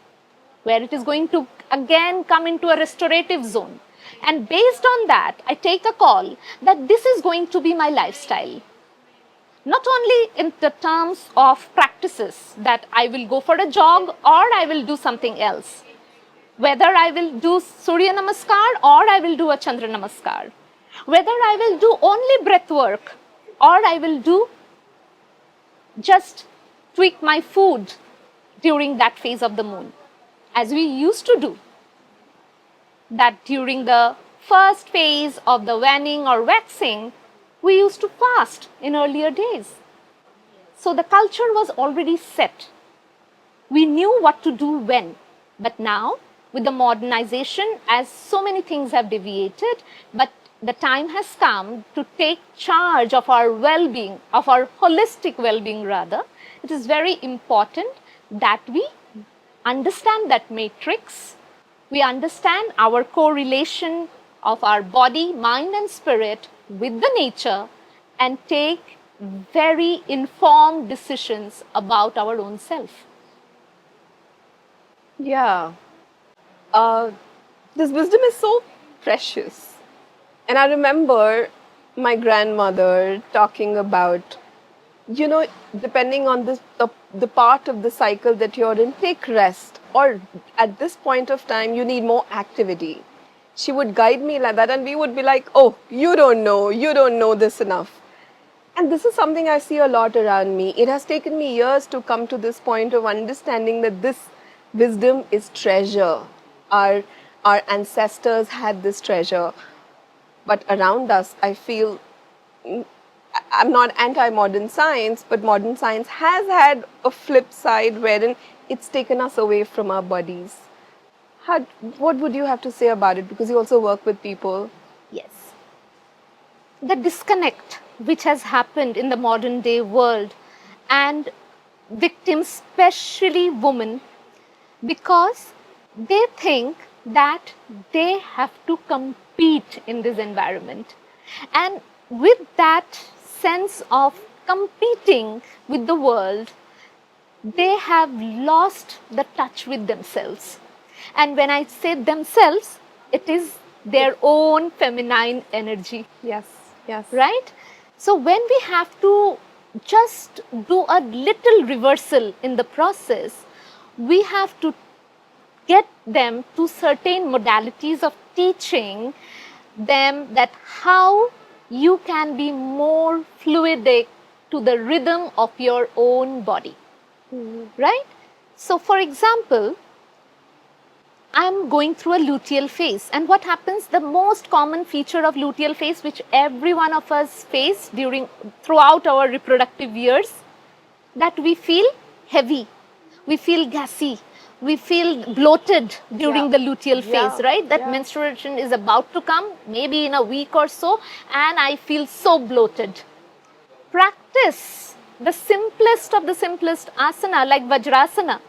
where it is going to again come into a restorative zone. And based on that, I take a call that this is going to be my lifestyle. Not only in the terms of practices, that I will go for a jog or I will do something else. Whether I will do Surya Namaskar or I will do a Chandra Namaskar. Whether I will do only breath work or I will do just tweak my food during that phase of the moon. As we used to do that during the first phase of the waning or waxing, we used to fast in earlier days. So the culture was already set. We knew what to do when. But now, with the modernization, as so many things have deviated, but the time has come to take charge of our well-being, of our holistic well-being rather. It is very important that we understand that matrix. We understand our correlation of our body, mind and spirit with the nature, and take very informed decisions about our own self. Yeah. This wisdom is so precious. And I remember my grandmother talking about, depending on the part of the cycle that you're in, take rest. Or at this point of time, you need more activity. She would guide me like that, and we would be like, oh, you don't know this enough. And this is something I see a lot around me. It has taken me years to come to this point of understanding that this wisdom is treasure. Our ancestors had this treasure. But around us, I feel, I'm not anti-modern science, but modern science has had a flip side wherein it's taken us away from our bodies. What would you have to say about it? Because you also work with people. Yes. The disconnect which has happened in the modern day world, and victims, especially women, because they think that they have to compete in this environment. And with that sense of competing with the world, they have lost the touch with themselves. And when I say themselves, it is their own feminine energy. Yes, yes. Right? So when we have to just do a little reversal in the process, we have to get them to certain modalities of teaching them that how you can be more fluidic to the rhythm of your own body. Right? So for example, I'm going through a luteal phase, and what happens, the most common feature of luteal phase, which every one of us face throughout our reproductive years, that we feel heavy, we feel gassy, we feel bloated during the luteal phase, right? That menstruation is about to come, maybe in a week or so, and I feel so bloated. Practice the simplest of the simplest asana, like Vajrasana.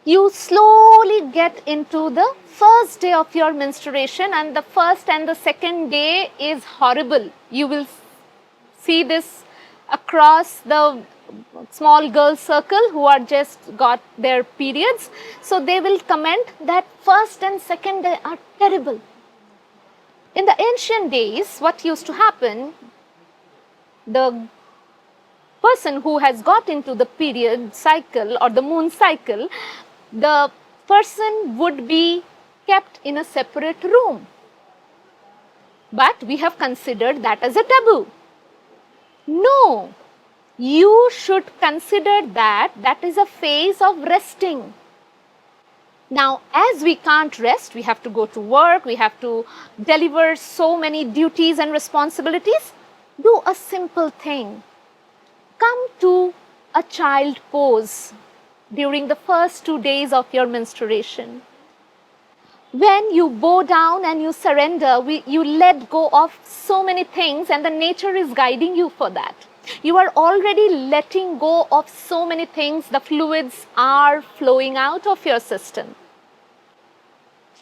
You slowly get into the first day of your menstruation, and the first and the second day is horrible. You will see this across the small girl circle who are just got their periods. So they will comment that first and second day are terrible. In the ancient days, what used to happen, the person who has got into the period cycle or the moon cycle, the person would be kept in a separate room. But we have considered that as a taboo. No, you should consider that that is a phase of resting. Now, as we can't rest, we have to go to work, we have to deliver so many duties and responsibilities. Do a simple thing. Come to a child pose during the first 2 days of your menstruation. When you bow down and you surrender, you let go of so many things, and the nature is guiding you for that. You are already letting go of so many things. The fluids are flowing out of your system.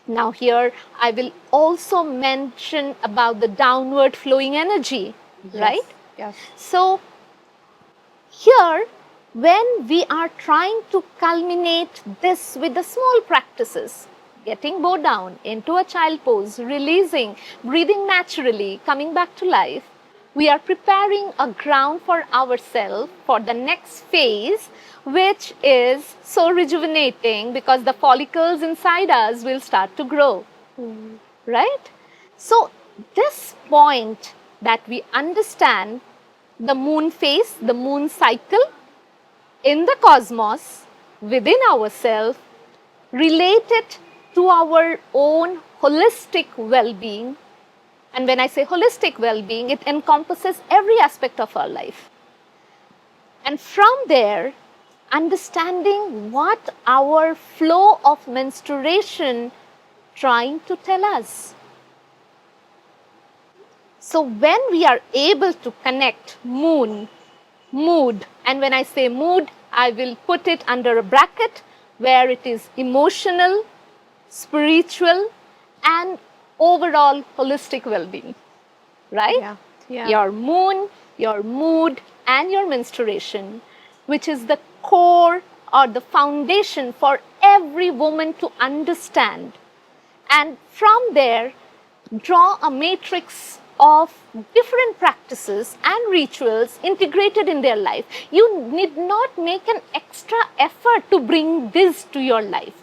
Now here I will also mention about the downward flowing energy, right? Yes. So here, when we are trying to culminate this with the small practices, getting bow down into a child pose, releasing, breathing naturally, coming back to life, we are preparing a ground for ourselves for the next phase, which is so rejuvenating because the follicles inside us will start to grow, right? So this point that we understand the moon phase, the moon cycle in the cosmos, within ourselves, related to our own holistic well-being. And when I say holistic well-being, it encompasses every aspect of our life. And from there, understanding what our flow of menstruation trying to tell us. So when we are able to connect moon, mood, and when I say mood, I will put it under a bracket where it is emotional, spiritual, and overall holistic well-being, right? Yeah. Your moon, your mood, and your menstruation, which is the core or the foundation for every woman to understand. And from there, draw a matrix of different practices and rituals integrated in their life. You need not make an extra effort to bring this to your life.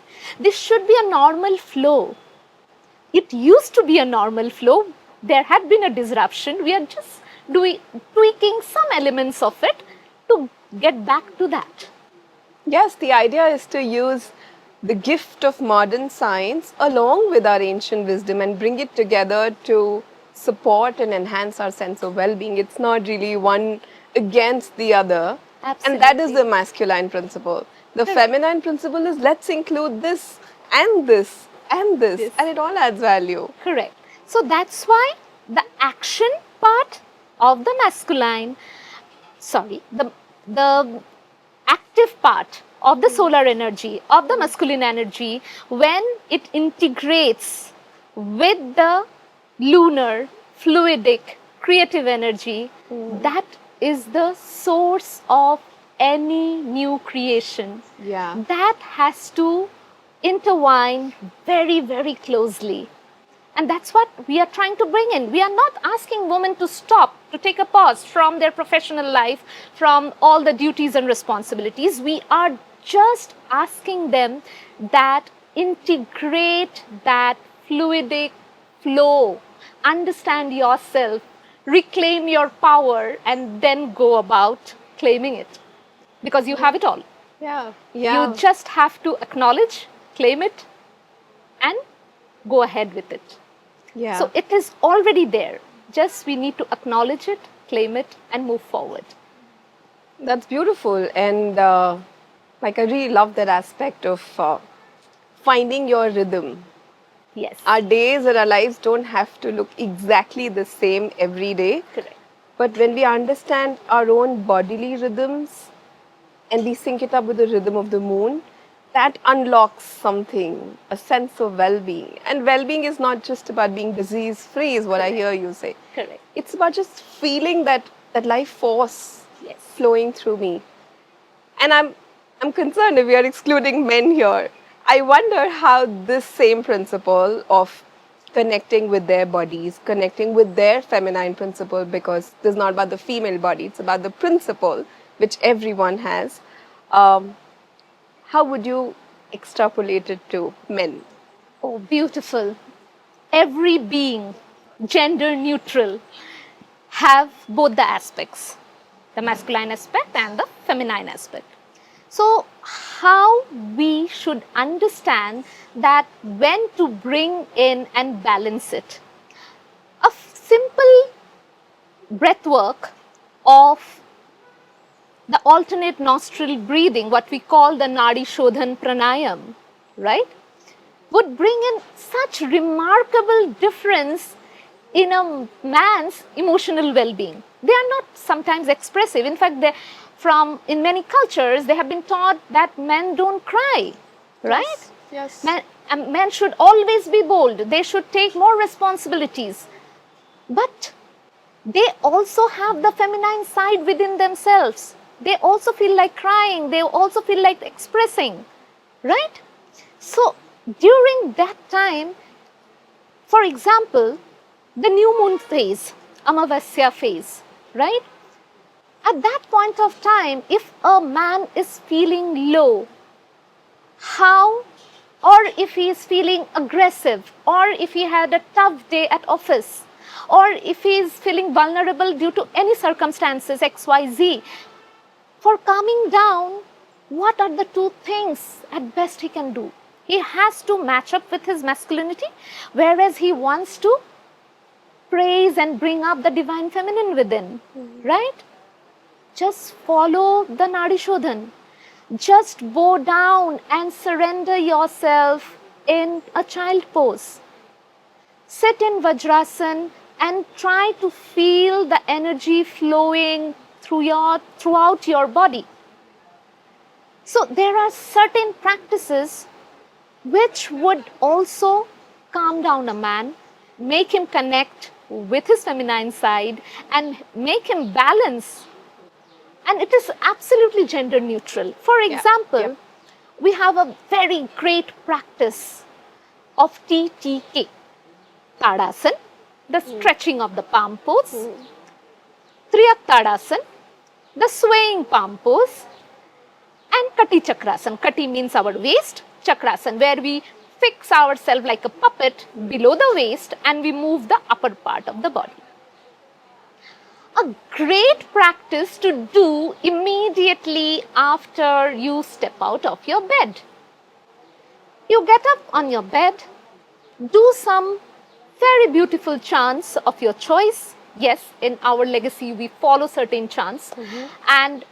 This should be a normal flow. It used to be a normal flow. There had been a disruption. We are just tweaking some elements of it to get back to that. Yes, the idea is to use the gift of modern science along with our ancient wisdom and bring it together to support and enhance our sense of well-being. It's not really one against the other. Absolutely. And that is the masculine principle. The feminine principle is let's include this and this and this, and it all adds value. Correct. So that's why the action part of the masculine, the active part of the solar energy, of the masculine energy, when it integrates with the lunar, fluidic, creative energy, that is the source of any new creation. Yeah. That has to intertwine very, very closely. And that's what we are trying to bring in. We are not asking women to stop, to take a pause from their professional life, from all the duties and responsibilities. We are just asking them that integrate that fluidic flow, understand yourself, reclaim your power, and then go about claiming it. Because you have it all. Yeah. You just have to acknowledge, claim it, and go ahead with it. Yeah. So it is already there. Just we need to acknowledge it, claim it, and move forward. That's beautiful. And like I really love that aspect of finding your rhythm. Yes. Our days and our lives don't have to look exactly the same every day. Correct. But when we understand our own bodily rhythms and we sync it up with the rhythm of the moon, that unlocks something, a sense of well-being. And well-being is not just about being disease-free, is what I hear you say. Correct. It's about just feeling that life force flowing through me. And I'm concerned if we are excluding men here. I wonder how this same principle of connecting with their bodies, connecting with their feminine principle, because this is not about the female body, it's about the principle, which everyone has, um, how would you extrapolate it to men? Oh, beautiful. Every being, gender neutral, have both the aspects, the masculine aspect and the feminine aspect. So, how we should understand that when to bring in and balance it. A simple breath work of the alternate nostril breathing, what we call the Nadi Shodhan Pranayam, right, would bring in such remarkable difference in a man's emotional well-being. They are not sometimes expressive. In fact, in many cultures, they have been taught that men don't cry, right? Yes. Men should always be bold. They should take more responsibilities. But they also have the feminine side within themselves. They also feel like crying. They also feel like expressing, right? So during that time, for example, the new moon phase, Amavasya phase, right? At that point of time, if a man is feeling low, how, or if he is feeling aggressive, or if he had a tough day at office, or if he is feeling vulnerable due to any circumstances, XYZ, for calming down, what are the two things at best he can do? He has to match up with his masculinity, whereas he wants to praise and bring up the divine feminine within, right? Just follow the Nadi Shodhan. Just bow down and surrender yourself in a child pose. Sit in Vajrasan and try to feel the energy flowing throughout your body. So there are certain practices which would also calm down a man, make him connect with his feminine side and make him balance. And it is absolutely gender neutral. For example, we have a very great practice of TTK, Tadasan, the stretching of the palm pose, Triyak Tadasan, the swaying palm pose, and Kati Chakrasan. Kati means our waist, Chakrasan, where we fix ourselves like a puppet below the waist and we move the upper part of the body. A great practice to do immediately after you step out of your bed. You get up on your bed, do some very beautiful chants of your choice. Yes, in our legacy we follow certain chants. And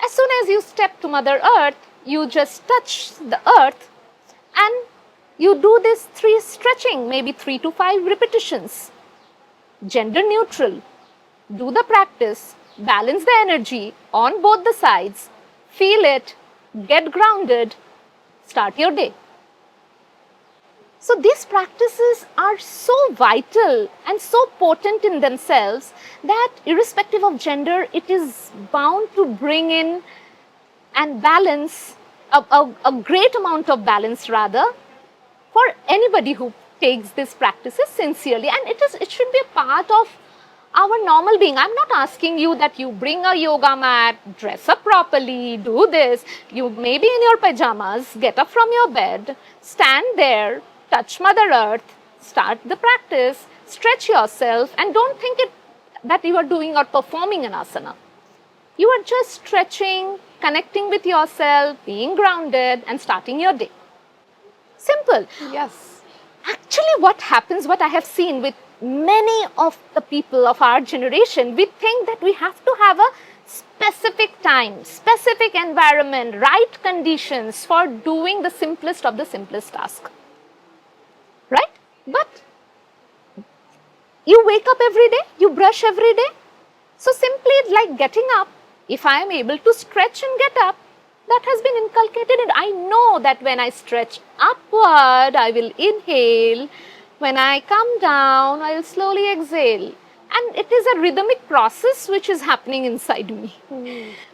as soon as you step to Mother Earth, you just touch the earth and you do this 3 stretching, maybe 3 to 5 repetitions. Gender neutral. Do the practice, balance the energy on both the sides, feel it, get grounded, start your day. So these practices are so vital and so potent in themselves that irrespective of gender, it is bound to bring in and balance, a great amount of balance rather, for anybody who takes these practices sincerely. And it should be a part of our normal being. I'm not asking you that you bring a yoga mat, dress up properly, do this. You may be in your pajamas, get up from your bed, stand there, touch Mother Earth, start the practice, stretch yourself, and don't think that you are doing or performing an asana. You are just stretching, connecting with yourself, being grounded, and starting your day. Simple. Yes. Actually, what happens, what I have seen with many of the people of our generation, we think that we have to have a specific time, specific environment, right conditions for doing the simplest of the simplest task. Right? But you wake up every day, you brush every day. So simply like getting up, if I am able to stretch and get up, that has been inculcated, and I know that when I stretch upward, I will inhale. When I come down, I will slowly exhale. And it is a rhythmic process which is happening inside me.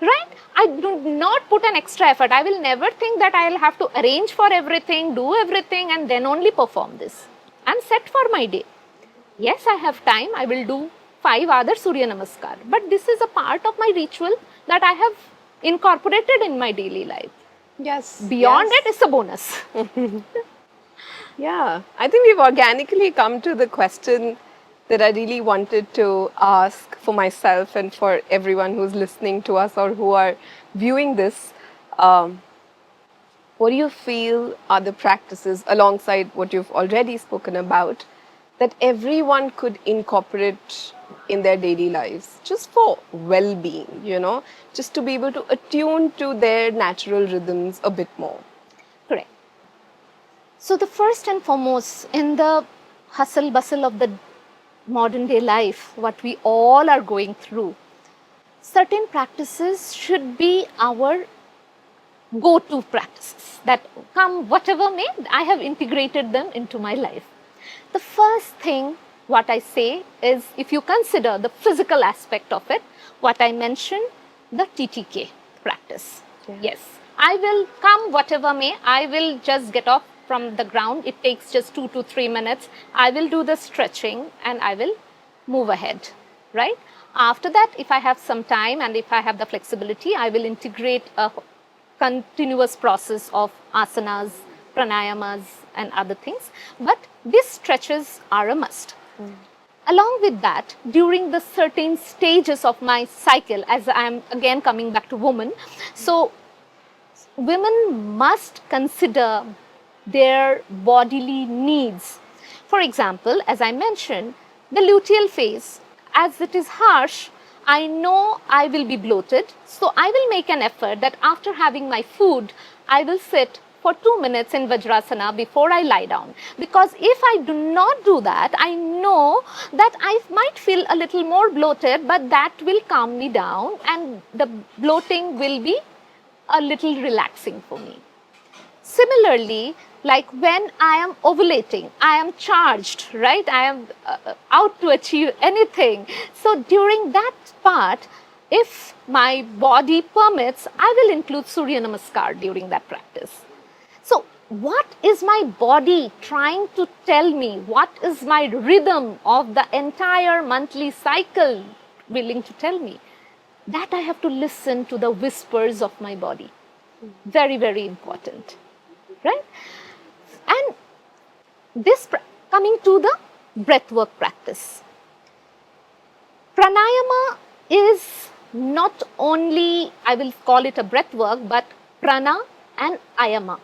Right? I do not put an extra effort. I will never think that I will have to arrange for everything, do everything, and then only perform this. I'm set for my day. Yes, I have time. I will do 5 other Surya Namaskar. But this is a part of my ritual that I have incorporated in my daily life. Yes. Beyond yes. it, it's a bonus. Yeah, I think we've organically come to the question that I really wanted to ask for myself and for everyone who's listening to us or who are viewing this. Um, what do you feel are the practices alongside what you've already spoken about that everyone could incorporate in their daily lives just for well-being, just to be able to attune to their natural rhythms a bit more? Correct. So the first and foremost, in the hustle bustle of the modern day life, what we all are going through, certain practices should be our go-to practices that come whatever may, I have integrated them into my life. The first thing what I say is, if you consider the physical aspect of it, what I mentioned, the TTK practice. Yeah. Yes, I will come whatever may, I will just get off from the ground. It takes just 2 to 3 minutes. I will do the stretching and I will move ahead, right? After that, if I have some time and if I have the flexibility, I will integrate a continuous process of asanas, pranayamas and other things. But these stretches are a must. Along with that, during the certain stages of my cycle, as I am again coming back to women, so women must consider their bodily needs. For example, as I mentioned, the luteal phase, as it is harsh, I know I will be bloated, so I will make an effort that after having my food, I will sit for 2 minutes in Vajrasana before I lie down. Because if I do not do that, I know that I might feel a little more bloated, but that will calm me down and the bloating will be a little relaxing for me. Similarly, like when I am ovulating, I am charged, right? I am out to achieve anything. So during that part, if my body permits, I will include Surya Namaskar during that practice. So what is my body trying to tell me? What is my rhythm of the entire monthly cycle willing to tell me? That I have to listen to the whispers of my body. Very, very important, right? And this coming to the breathwork practice. Pranayama is not only, I will call it a breathwork, but prana and ayama.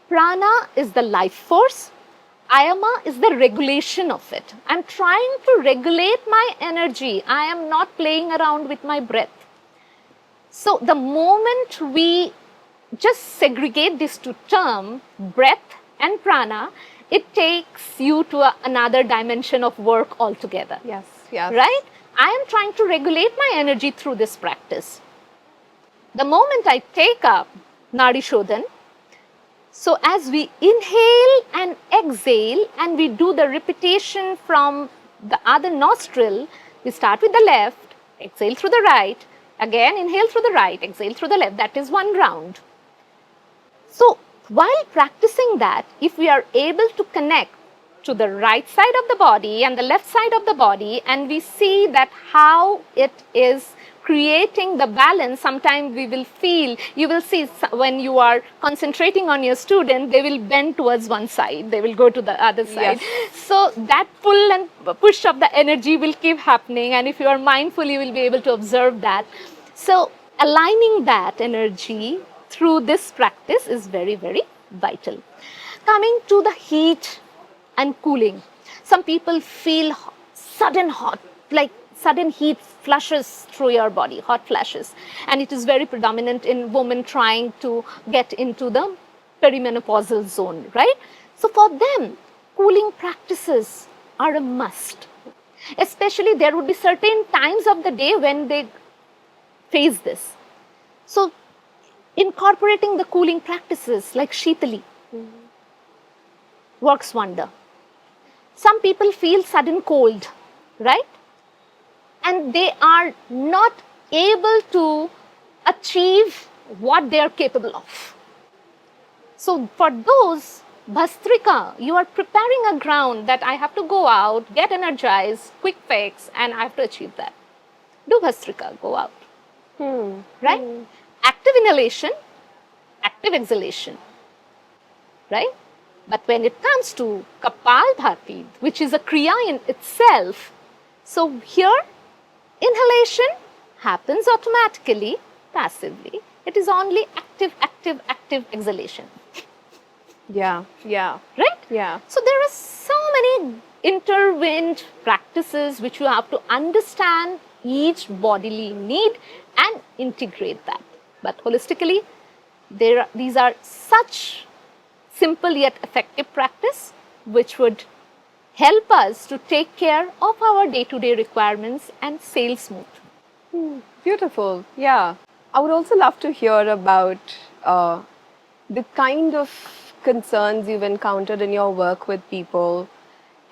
Prana is the life force. Ayama is the regulation of it. I'm trying to regulate my energy. I am not playing around with my breath. So the moment we just segregate these two terms, breath and prana, it takes you to another dimension of work altogether. Yes, yes. Right? I am trying to regulate my energy through this practice. The moment I take up Nadi Shodhan, so as we inhale and exhale and we do the repetition from the other nostril, we start with the left, exhale through the right, again inhale through the right, exhale through the left. That is one round. So while practicing that, if we are able to connect to the right side of the body and the left side of the body, and we see that how it is creating the balance, sometimes we will feel, you will see when you are concentrating on your student, they will bend towards one side, they will go to the other side. Yes. So that pull and push of the energy will keep happening, and if you are mindful, you will be able to observe that. So aligning that energy through this practice is very, very vital. Coming to the heat and cooling. Some people feel sudden hot, like sudden heat flushes through your body, hot flashes. And it is very predominant in women trying to get into the perimenopausal zone, right? So for them, cooling practices are a must. Especially there would be certain times of the day when they face this. So incorporating the cooling practices like Shitali works wonder. Some people feel sudden cold, right? And they are not able to achieve what they are capable of. So for those, Bhastrika, you are preparing a ground that I have to go out, get energized, quick fix, and I have to achieve that. Do Bhastrika, go out. Right? active inhalation, active exhalation, right? But when it comes to Kapalbhati, which is a Kriya in itself, so here inhalation happens automatically, passively. It is only active, active, active exhalation. Yeah, yeah, Right? yeah. So there are so many intertwined practices which you have to understand each bodily need and integrate that. But holistically, these are such simple yet effective practice which would help us to take care of our day-to-day requirements and sail smooth. Beautiful. Yeah. I would also love to hear about the kind of concerns you've encountered in your work with people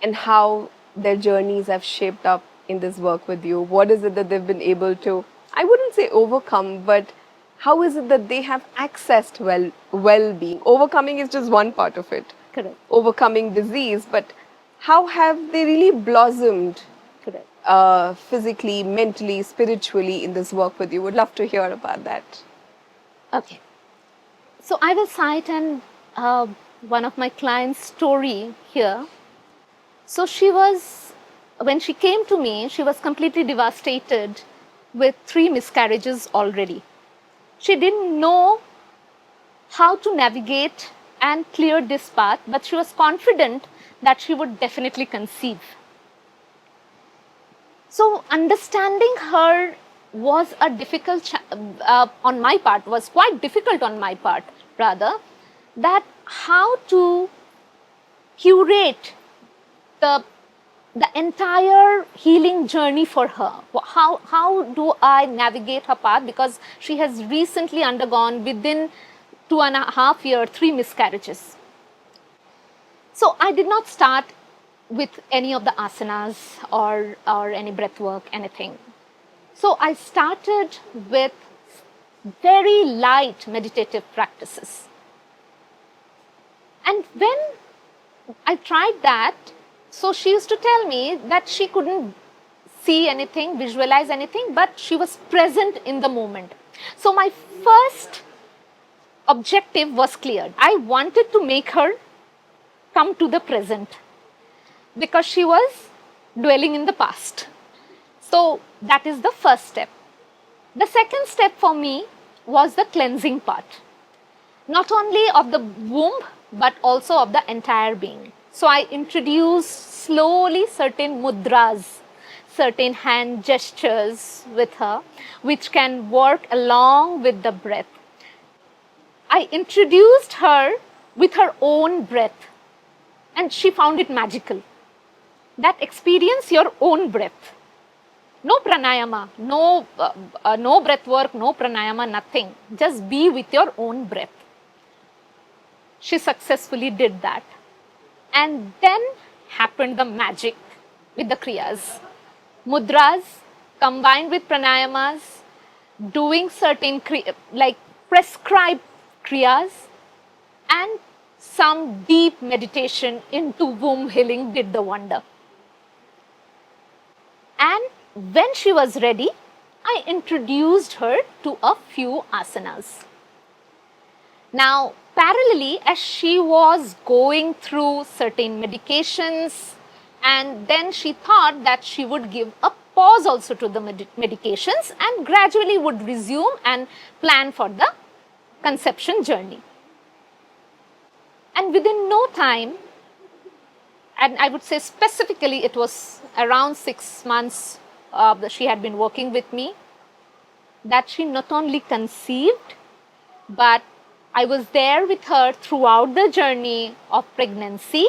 and how their journeys have shaped up in this work with you. What is it that they've been able to, I wouldn't say overcome, but how is it that they have accessed well-being? Overcoming is just one part of it. Correct. Overcoming disease, but how have they really blossomed Correct. physically, mentally, spiritually in this work with you? Would love to hear about that. Okay. So I will cite one of my clients' story here. So when she came to me, she was completely devastated with 3 miscarriages already. She didn't know how to navigate and clear this path, but she was confident that she would definitely conceive. So understanding her was a difficult on my part, was quite difficult on my part rather, that how to curate the entire healing journey for her. How do I navigate her path, because she has recently undergone within 2.5 years 3 miscarriages. So I did not start with any of the asanas or any breath work, anything. So I started with very light meditative practices. And when I tried that, so she used to tell me that she couldn't see anything, visualize anything, but she was present in the moment. So my first objective was cleared. I wanted to make her come to the present because she was dwelling in the past. So that is the first step. The second step for me was the cleansing part, not only of the womb but also of the entire being. So I introduced slowly certain mudras, certain hand gestures with her, which can work along with the breath. I introduced her with her own breath, and she found it magical. That experience your own breath. No pranayama, no breath work, no pranayama, nothing. Just be with your own breath. She successfully did that. And then happened the magic with the kriyas. Mudras combined with pranayamas, doing certain like prescribed kriyas, and some deep meditation into womb healing did the wonder. And when she was ready, I introduced her to a few asanas. Now, parallelly, as she was going through certain medications, and then she thought that she would give a pause also to the medications and gradually would resume and plan for the conception journey. And within no time, and I would say specifically it was around 6 months that she had been working with me, that she not only conceived, but I was there with her throughout the journey of pregnancy,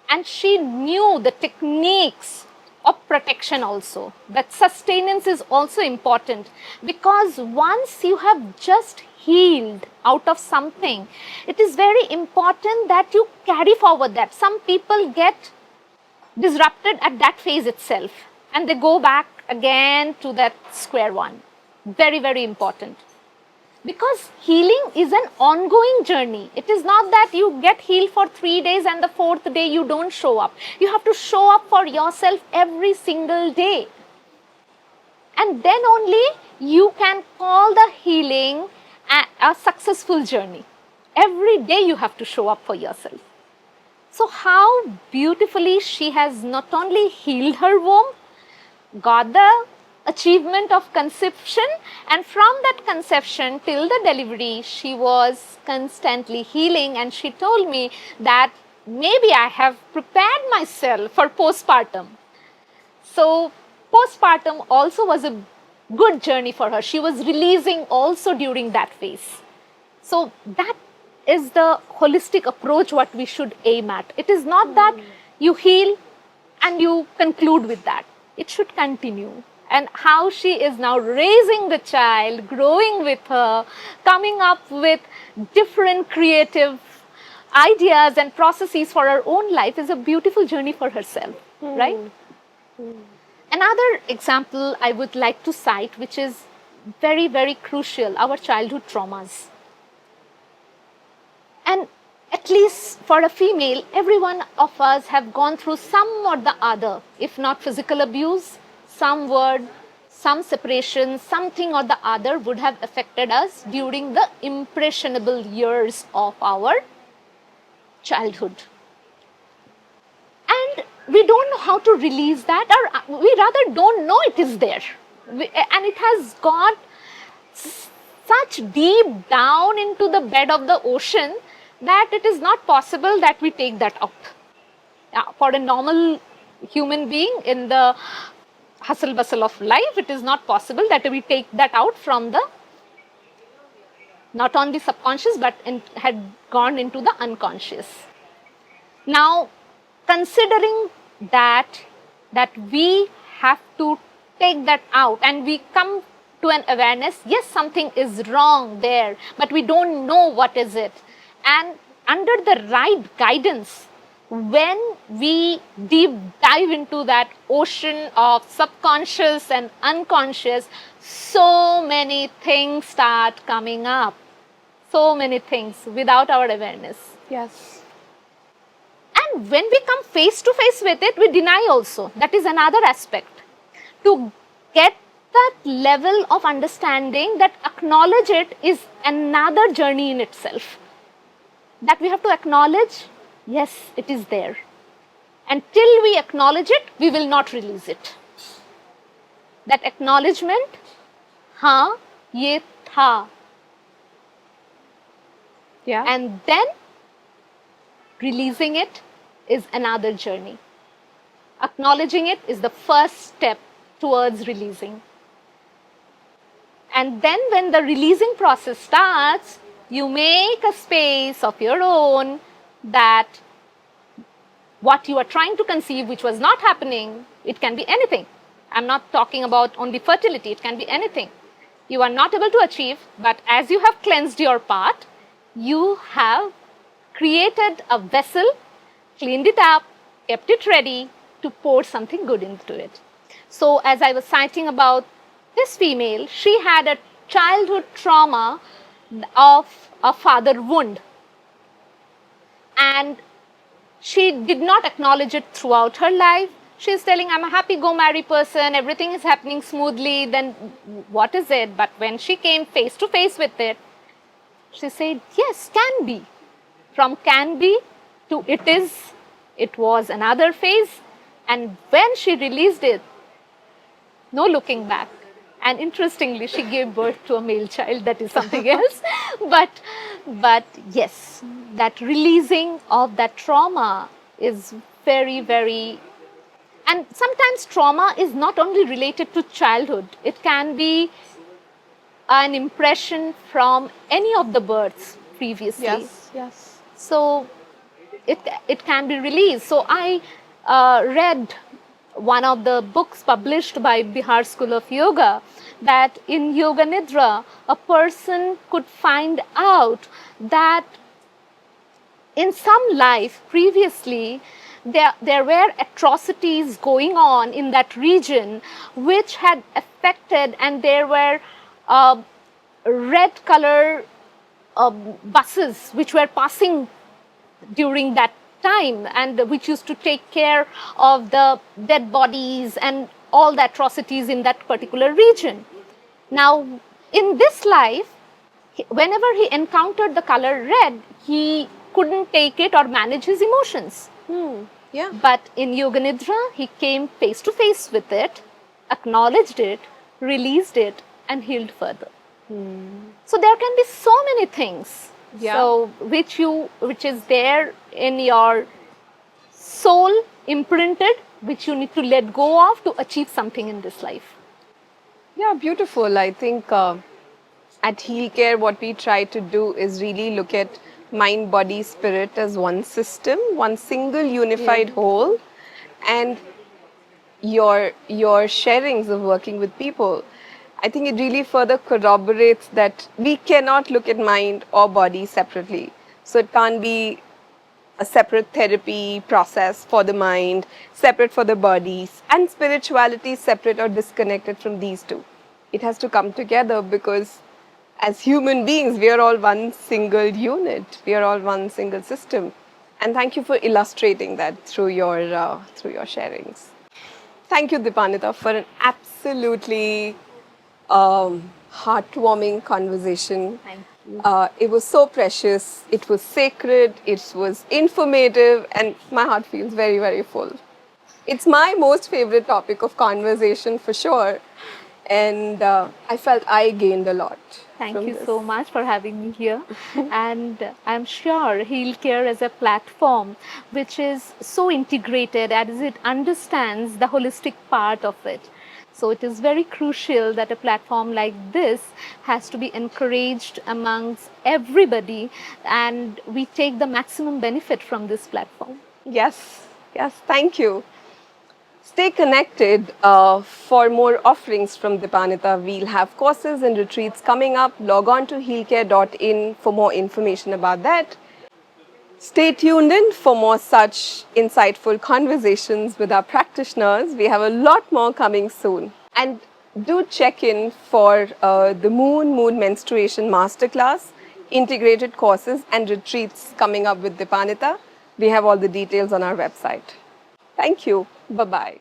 and she knew the techniques of protection also. That sustenance is also important, because once you have just healed out of something, it is very important that you carry forward that. Some people get disrupted at that phase itself and they go back again to that square one. Very, very important. Because healing is an ongoing journey. It is not that you get healed for 3 days and the 4th day you don't show up. You have to show up for yourself every single day. And then only you can call the healing a successful journey. Every day you have to show up for yourself. So how beautifully she has not only healed her womb, got the achievement of conception, and from that conception till the delivery, she was constantly healing. And she told me that maybe I have prepared myself for postpartum. So postpartum also was a good journey for her. She was releasing also during that phase. So that is the holistic approach what we should aim at. It is not that you heal and you conclude with that. It should continue. And how she is now raising the child, growing with her, coming up with different creative ideas and processes for her own life is a beautiful journey for herself, right? Another example I would like to cite, which is very, very crucial, our childhood traumas. And at least for a female, every one of us have gone through some or the other, if not physical abuse, some word, some separation, something or the other would have affected us during the impressionable years of our childhood. And we don't know how to release that, or we rather don't know it is there. And it has got such deep down into the bed of the ocean that it is not possible that we take that out. For a normal human being in the hustle bustle of life, it is not possible that we take that out from the, not only subconscious, but had gone into the unconscious. Now, considering that we have to take that out and we come to an awareness, yes, something is wrong there, but we don't know what is it. And under the right guidance, when we deep dive into that ocean of subconscious and unconscious, so many things start coming up. So many things without our awareness. Yes. And when we come face to face with it, we deny also. That is another aspect. To get that level of understanding, that acknowledge it is another journey in itself. That we have to acknowledge, yes, it is there. Until we acknowledge it, we will not release it. That acknowledgement, हाँ, ये था. Yeah. And then releasing it is another journey. Acknowledging it is the first step towards releasing. And then when the releasing process starts, you make a space of your own that what you are trying to conceive, which was not happening, it can be anything. I'm not talking about only fertility, it can be anything. You are not able to achieve, but as you have cleansed your part, you have created a vessel, cleaned it up, kept it ready to pour something good into it. So as I was citing about this female, she had a childhood trauma of a father wound. And she did not acknowledge it throughout her life. She's telling, I'm a happy go marry person, everything is happening smoothly, then what is it? But when she came face to face with it, she said, yes, can be. From can be to it is, it was another phase. And when she released it, no looking back. And interestingly, she gave birth to a male child, that is something else. But yes, that releasing of that trauma is very, very, and sometimes trauma is not only related to childhood. It can be an impression from any of the births previously. Yes, yes. So it can be released. So I read one of the books published by Bihar School of Yoga, that in Yoga Nidra, a person could find out that in some life previously, there were atrocities going on in that region which had affected, and there were red color buses which were passing during that time, and which used to take care of the dead bodies and all the atrocities in that particular region. Now, in this life, whenever he encountered the color red, he couldn't take it or manage his emotions. Yeah. But in Yoga Nidra, he came face to face with it, acknowledged it, released it, and healed further. So there can be so many things. Yeah. So which is there in your soul imprinted, which you need to let go of to achieve something in this life. Yeah, beautiful. I think at Heal Care, what we try to do is really look at mind, body, spirit as one system, one single unified whole, and your sharings of working with people. I think it really further corroborates that we cannot look at mind or body separately. So it can't be a separate therapy process for the mind, separate for the bodies, and spirituality separate or disconnected from these two. It has to come together because as human beings, we are all one single unit. We are all one single system. And thank you for illustrating that through your sharings. Thank you, Dwipannita, for an absolutely heartwarming conversation. Thank you. It was so precious, it was sacred, it was informative, and my heart feels very, very full. It's my most favorite topic of conversation for sure, and I felt I gained a lot. Thank you so much for having me here. And I'm sure Heal Care is a platform which is so integrated as it understands the holistic part of it. So it is very crucial that a platform like this has to be encouraged amongst everybody, and we take the maximum benefit from this platform. Yes, yes, thank you. Stay connected for more offerings from Dwipannita. We'll have courses and retreats coming up. Log on to healcare.in for more information about that. Stay tuned in for more such insightful conversations with our practitioners. We have a lot more coming soon. And do check in for the Moon Menstruation Masterclass, integrated courses and retreats coming up with Dwipannita. We have all the details on our website. Thank you. Bye-bye.